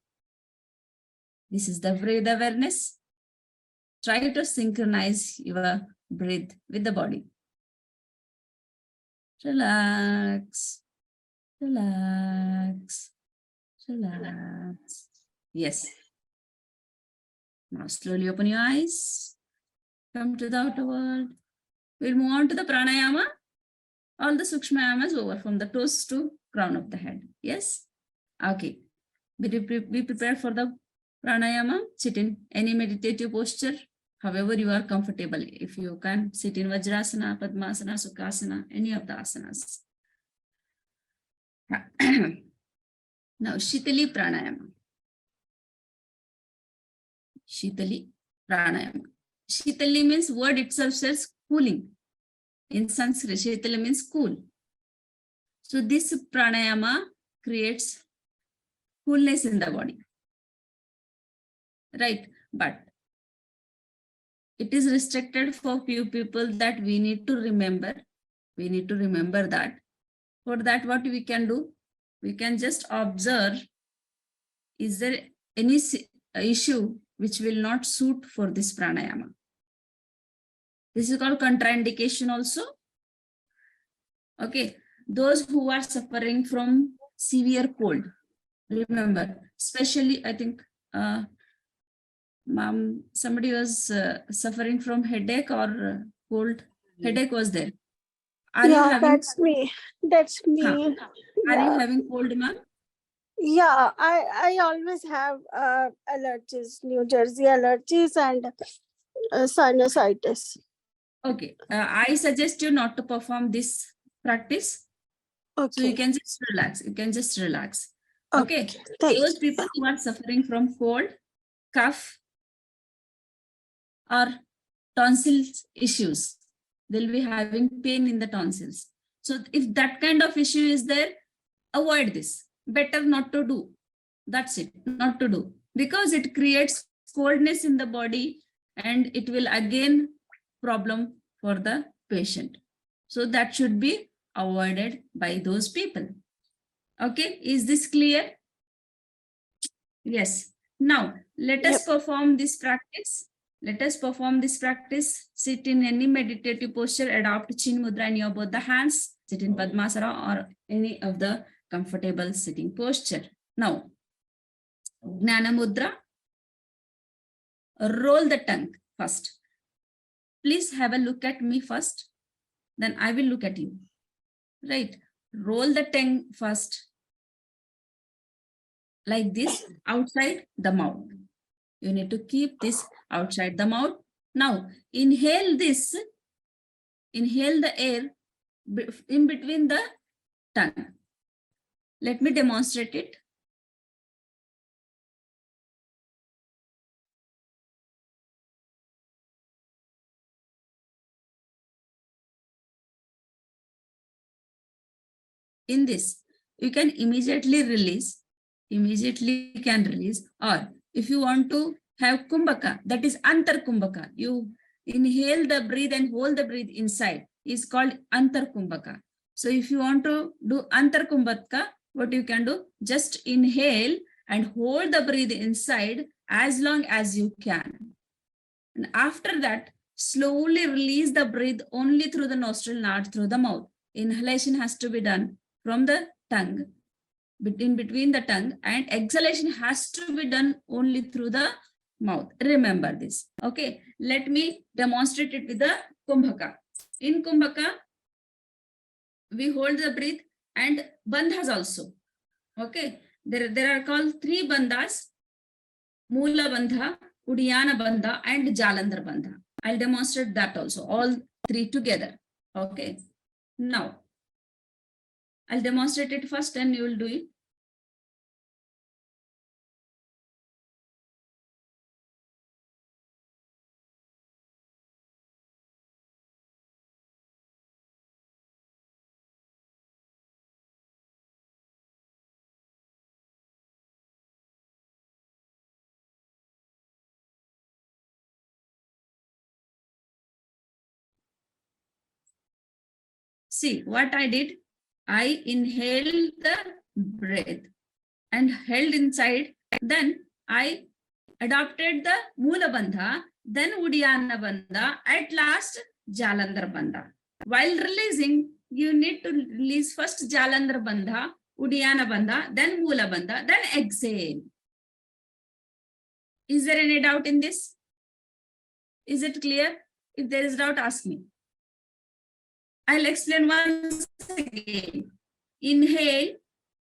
This is the breath awareness. Try to synchronize your breath with the body. Relax, relax, relax. Yes. Now slowly open your eyes. Come to the outer world. We'll move on to the pranayama. All the sukshmayamas over from the toes to crown of the head. Yes? Okay. Be prepared for the pranayama. Sit in any meditative posture, however you are comfortable. If you can sit in Vajrasana, Padmasana, Sukhasana, any of the asanas. Now, Shitali pranayama. Shitali pranayama. Shitali means word itself says cooling. In Sanskrit, Shitali means cool. So this pranayama creates coolness in the body. Right? But it is restricted for few people that we need to remember. We need to remember that. For that, what we can do? We can just observe, is there any issue which will not suit for this pranayama? This is called contraindication also. Okay. Those who are suffering from severe cold, remember, especially I think somebody was suffering from headache or cold. Headache was there. Are you having, that's me. That's me. Are you having cold, ma'am? Yeah, I always have allergies, New Jersey allergies and sinusitis. Okay. I suggest you not to perform this practice. Okay. So you can just relax. You can just relax. Okay. Thank Those you. people who are suffering from cold, cough, or tonsils issues, they'll be having pain in the tonsils. So if that kind of issue is there, avoid this. Better not to do. That's it. Not to do. Because it creates coldness in the body and it will again problem for the patient. So that should be avoided by those people. Okay. Is this clear? Yes. Now, let us perform this practice. Let us perform this practice. Sit in any meditative posture, adopt Chin Mudra in your both the hands. Sit in Padmasana or any of the comfortable sitting posture. Now, Jnana Mudra. Roll the tongue first. Please have a look at me first. Then I will look at you. Right. Roll the tongue first. Like this, outside the mouth. You need to keep this outside the mouth. Now, inhale this. Inhale the air in between the tongue. Let me demonstrate it. In this, you can immediately release, or if you want to have kumbhaka, that is antar kumbhaka. You inhale the breath and hold the breath inside is called antar kumbhaka. So if you want to do antar kumbhaka, what you can do, just inhale and hold the breath inside as long as you can. And after that, slowly release the breath only through the nostril, not through the mouth. Inhalation has to be done from the tongue, between the tongue, and exhalation has to be done only through the mouth. Remember this. Okay. Let me demonstrate it with the Kumbhaka. In Kumbhaka, we hold the breath and bandhas also. Okay. There are called 3 bandhas: Mula bandha, Udiyana bandha, and Jalandhar bandha. I'll demonstrate that also, all 3 together. Okay. Now, I'll demonstrate it first and you will do it. See what I did. I inhaled the breath and held inside. Then I adopted the Mula bandha, then Udiyana bandha, at last Jalandhar bandha. While releasing, you need to release first Jalandhar bandha, Udiyana bandha, then Mula bandha, then exhale. Is there any doubt in this? Is it clear? If there is doubt, ask me. I'll explain once again. Inhale,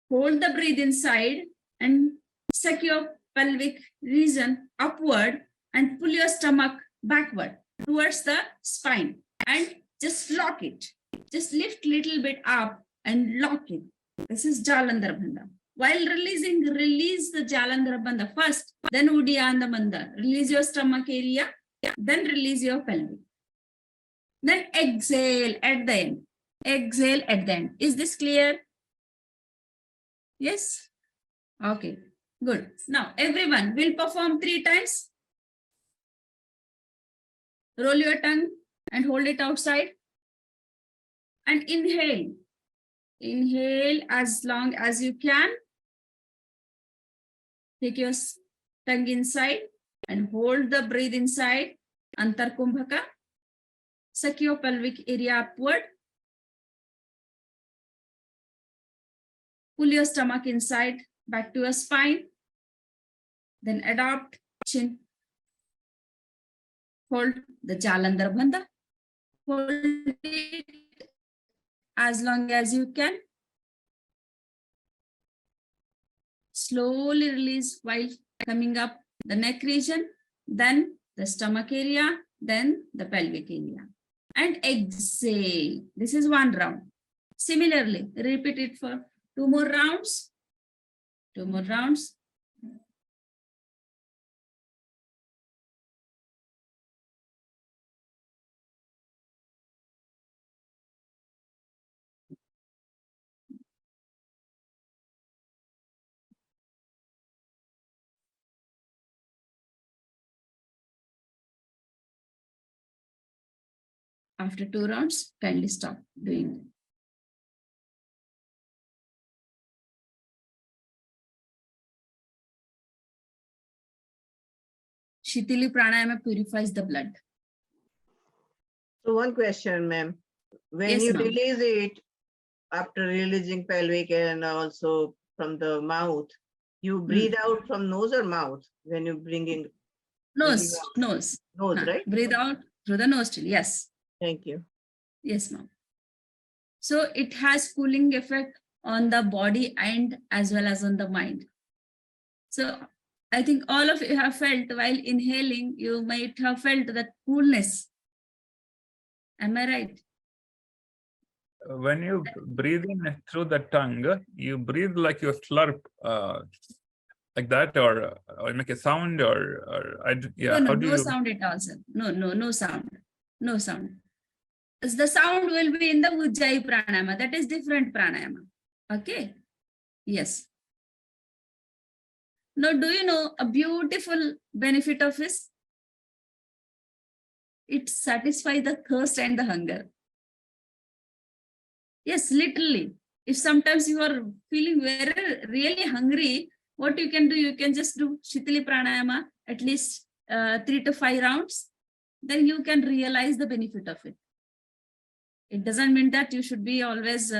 hold the breath inside and suck your pelvic region upward and pull your stomach backward towards the spine and just lock it. Just lift little bit up and lock it. This is Jalandhar bandha. While releasing, release the Jalandhar bandha first, then Udiyana bandha. Release your stomach area, then release your pelvic. Then exhale at the end. Exhale at the end. Is this clear? Yes? Okay, good. Now, everyone will perform 3 times. Roll your tongue and hold it outside. And inhale. Inhale as long as you can. Take your tongue inside and hold the breath inside. Antar Kumbhaka. Suck your pelvic area upward. Pull your stomach inside, back to your spine. Then adopt chin. Hold the Jalandhar bandha. Hold it as long as you can. Slowly release while coming up the neck region, then the stomach area, then the pelvic area. And exhale. This is 1 round. Similarly, repeat it for 2 more rounds. 2 more rounds. After 2 rounds, kindly stop doing it. Shitili pranayama purifies the blood. So one question, ma'am. When Yes, you ma'am. release it, after releasing pelvic and also from the mouth, you breathe out from nose or mouth when you bring in? Nose, breathing out? nose. Nose, right? Breathe out through the nostril. Yes. Thank you. Yes, ma'am. So it has cooling effect on the body and as well as on the mind. So I think all of you have felt while inhaling, you might have felt that coolness. Am I right? When you breathe in through the tongue, you breathe like you slurp, like that, or make a sound, or yeah. No, How do no you? sound at all, sir. No sound. No sound. The sound will be in the Ujjayi pranayama. That is different pranayama. Okay. Yes. Now, do you know a beautiful benefit of this? It satisfies the thirst and the hunger. Yes, literally. If sometimes you are feeling very really hungry, what you can do, you can just do Shitili pranayama at least 3 to 5 rounds. Then you can realize the benefit of it. It doesn't mean that you should be always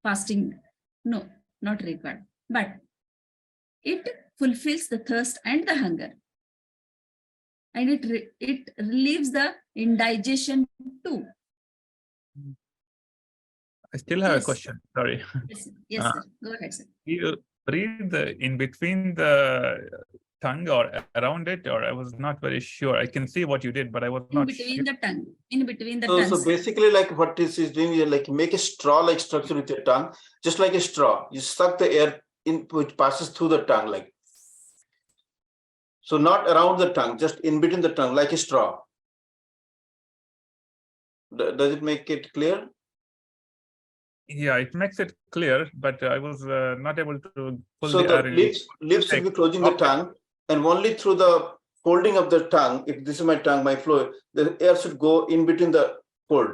fasting. No, not required. But it fulfills the thirst and the hunger. And it relieves the indigestion too. I still have a Yes. question. Sorry. Yes, sir. Yes, Uh, sir. Go ahead, sir. You breathe in between the tongue or around it, or I was not very sure. I can see what you did, but I was In not between sure. the tongue. In between the So, tongue. so sir. basically, like what this is doing, you like make a straw-like structure with your tongue, just like a straw. You suck the air in, which passes through the tongue, like. So not around the tongue, just in between the tongue, like a straw. Does it make it clear? Yeah, it makes it clear, but I was not able to pull So the the air in. lips will be closing the tongue, and only through the folding of the tongue, if this is my tongue, my flow, the air should go in between the fold,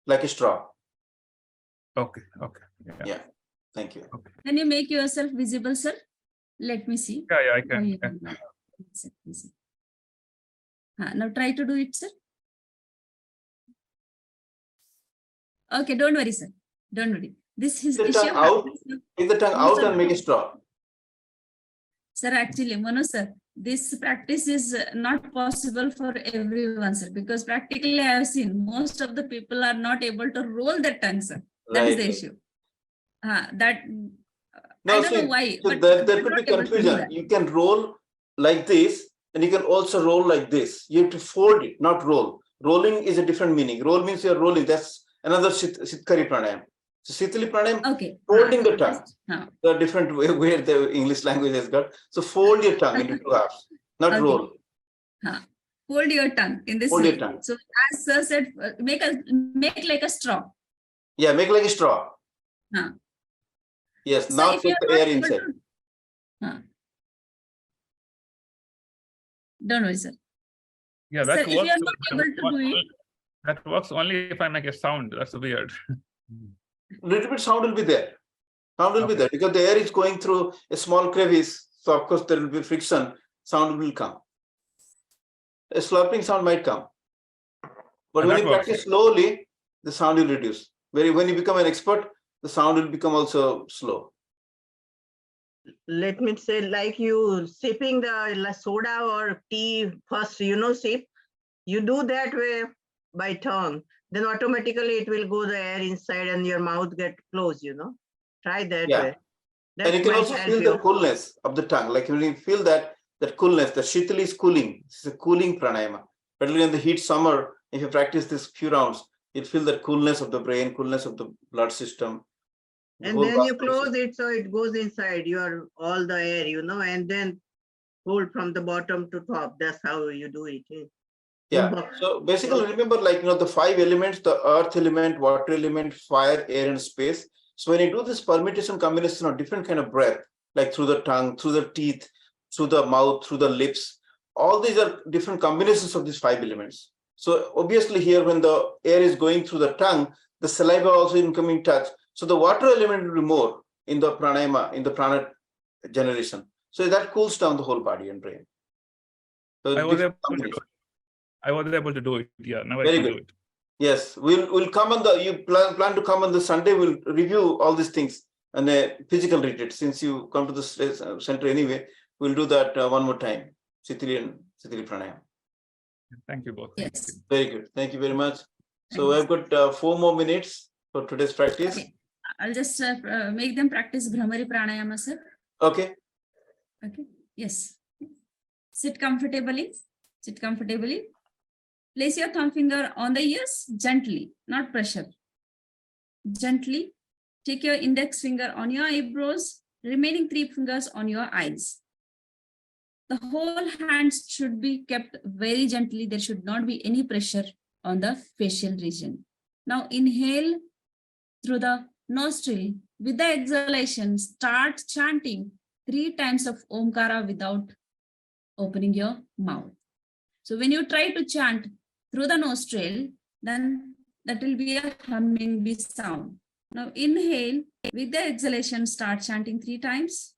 like a straw. Okay, okay. Yeah, thank you. Okay. Can you make yourself visible, sir? Let me see. Yeah, I How can. you can make yourself visible. Now try to do it, sir. Okay, don't worry, sir. Don't worry. This is The issue. tongue out, take the tongue out and make a straw. Sir, actually, Manu sir, this practice is not possible for everyone, sir, because practically I have seen most of the people are not able to roll their tongue, sir. That is the Right. issue. That No, I don't know see, why, so but there they're could be not able to do confusion. that. You can roll like this, and you can also roll like this. You have to fold it, not roll. Rolling is a different meaning. Roll means you're rolling. That's another Sitkari pranayam. So Sitali pranayam, Okay. folding the tongue. Huh. The different way where the English language has got. So fold your tongue into two halves, not Okay. roll. Hold your tongue in this Hold way. your tongue. So as sir said, make like a straw. Yeah, make like a straw. Huh. Yes, So now if take you the are air not able inside. to, don't worry, sir. Yeah, Sir, that if you works. are not able to do it, That works only if I make a sound. That's weird. Little bit sound will be there. Sound will be Okay. there because the air is going through a small crevice. So of course there will be friction. Sound will come. A slurping sound might come. But And when that you works. practice slowly, the sound will reduce. When you become an expert, the sound will become also slow. Let me say, like you sipping the soda or tea first, sip, you do that way by tongue, then automatically it will go the air inside and your mouth get closed, try that Yeah. way. And That you can might also help feel you. the coolness of the tongue. Like when you feel that coolness, the shitali is cooling. It's a cooling pranayama. Particularly in the heat summer, if you practice this few rounds, you feel that coolness of the brain, coolness of the blood system. And then you close it so it goes inside your all the air, and then hold from the bottom to top. That's how you do it. Yeah. So basically, remember, the 5 elements: the earth element, water element, fire, air, and space. So when you do this permutation combination of different kind of breath, like through the tongue, through the teeth, through the mouth, through the lips, all these are different combinations of these 5 elements. So obviously here, when the air is going through the tongue, the saliva also incoming touch. So the water element will be more in the pranayama, in the prana generation. So that cools down the whole body and brain. So I was able to do combinations. it. I was able to do it. Yeah, now I Very can good. do it. Yes, we'll come on you plan to come on the Sunday. We'll review all these things and a physical retreat. Since you come to the center anyway, we'll do that one more time. Sitili and Sitili Pranayam. Thank you both. yes. Very good. Thank you very much. So Thanks. I've got 4 more minutes for today's practice. Okay. I'll just make them practice Bhramari Pranayama, sir. Okay. Okay. Yes. Sit comfortably. Sit comfortably. Place your thumb finger on the ears gently, not pressure. Gently. Take your index finger on your eyebrows, remaining 3 fingers on your eyes. The whole hands should be kept very gently. There should not be any pressure on the facial region. Now inhale through the nostril. With the exhalation, start chanting 3 times of Omkara without opening your mouth. So when you try to chant through the nostril, then that will be a humming bee sound. Now inhale, with the exhalation, start chanting 3 times.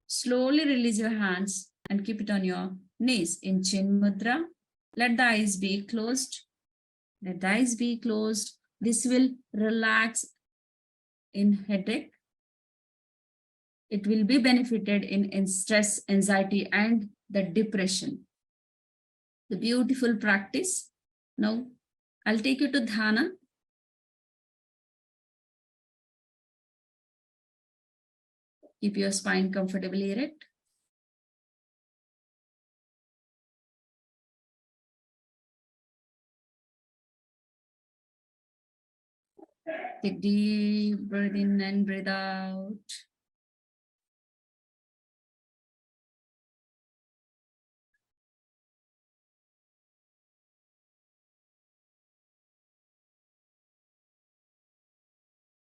Slowly release your hands and keep it on your knees in Chin Mudra. Let the eyes be closed. Let the eyes be closed. This will relax in headache. It will be benefited in stress, anxiety, and the depression. The beautiful practice. Now, I'll take you to Dhyana. Keep your spine comfortably erect. Take deep breath in and breathe out.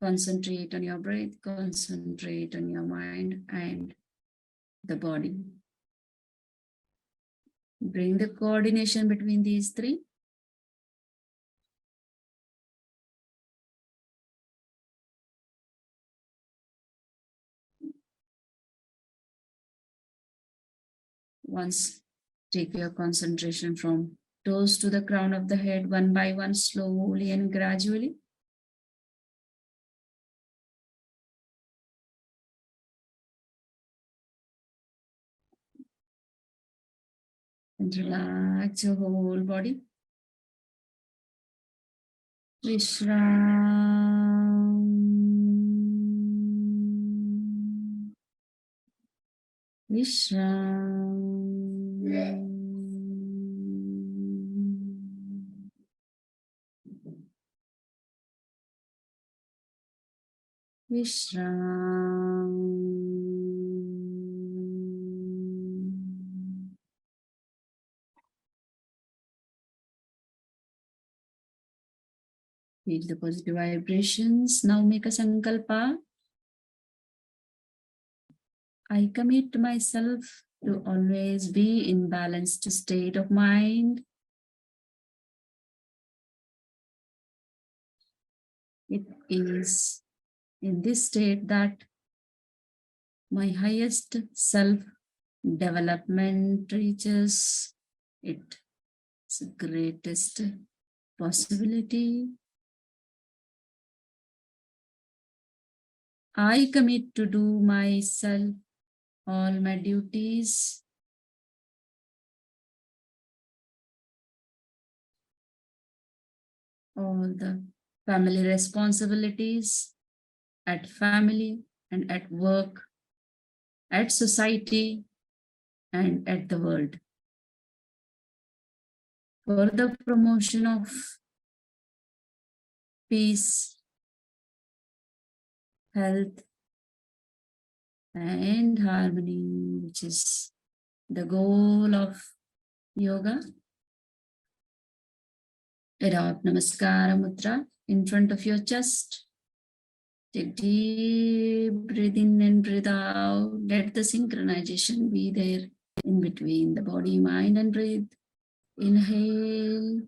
Concentrate on your breath, concentrate on your mind and the body. Bring the coordination between these three. Once, take your concentration from toes to the crown of the head, one by one, slowly and gradually. And relax your whole body. Vishram. Vishram. Vishram. Feel the positive vibrations. Now make a sankalpa. I commit myself to always be in balanced state of mind. It is in this state that my highest self-development reaches its greatest possibility. I commit to do myself all my duties all the family responsibilities at family and at work, at society and at the world. For the promotion of peace, health, and harmony, which is the goal of yoga. Adopt Namaskara Mudra in front of your chest. Take deep breath in and breathe out. Let the synchronization be there in between the body, mind, and breathe. Inhale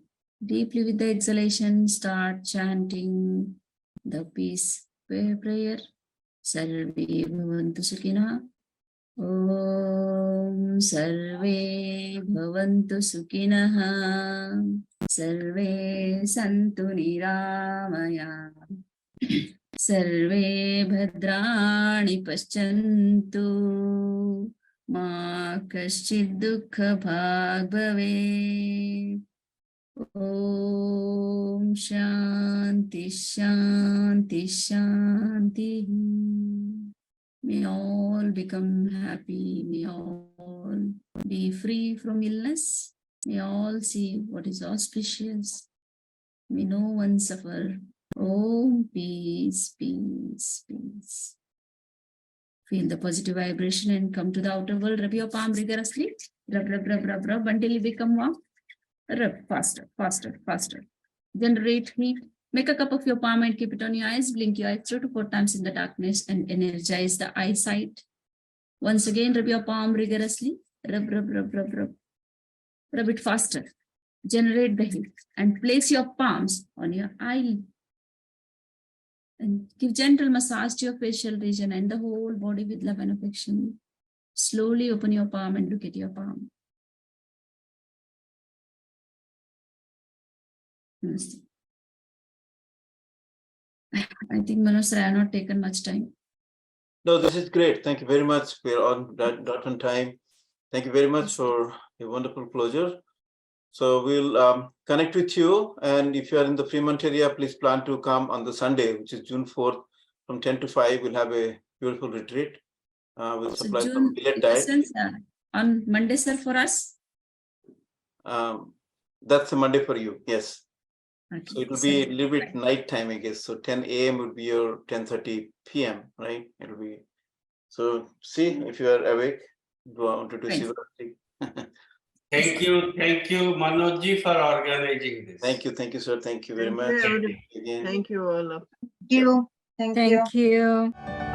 deeply with the exhalation. Start chanting the peace prayer. Sarve bhavantu sukhina. Om Sarve bhavantu sukhinaha. Sarve santu niramaya. Sarve bhadrani paschantu. Ma kaschid dukha bhag bhavet. Om Shanti Shanti Shanti. May all become happy. May all be free from illness. May all see what is auspicious. May no one suffer. Om peace, peace, peace. Feel the positive vibration and come to the outer world. Rub your palm rigorously. Rub, rub, rub, rub, rub until you become warm. Rub faster, faster, faster. Generate heat. Make a cup of your palm and keep it on your eyes. Blink your eyes 3 to 4 times in the darkness and energize the eyesight. Once again, rub your palm rigorously. Rub, rub, rub, rub, rub. Rub it faster. generate the heat, and place your palms on your eye. And give gentle massage to your facial region and the whole body with love and affection. Slowly open your palm and look at your palm. Namaste. I think Manoj sir, I have not taken much time. No, this is great. Thank you very much. We're on dot on time. Thank you very much for a wonderful closure. So we'll connect with you. And if you are in the Fremont area, please plan to come on the Sunday, which is June 4th from 10 to 5. We'll have a beautiful retreat. We'll So supply some June, millet in diet. essence, on Monday, sir, for us? That's a Monday for you. Yes. Okay. So it will be a little bit night time, I guess. So 10 a.m. would be your 10:30 p.m., right? It'll be. So see if you are awake. Go on to do Shivaratri. Thank you, Manojji, for organizing this. Thank you, sir. Thank you very much. Thank you, Again. Thank you all. Thank you. Thank you. Thank you.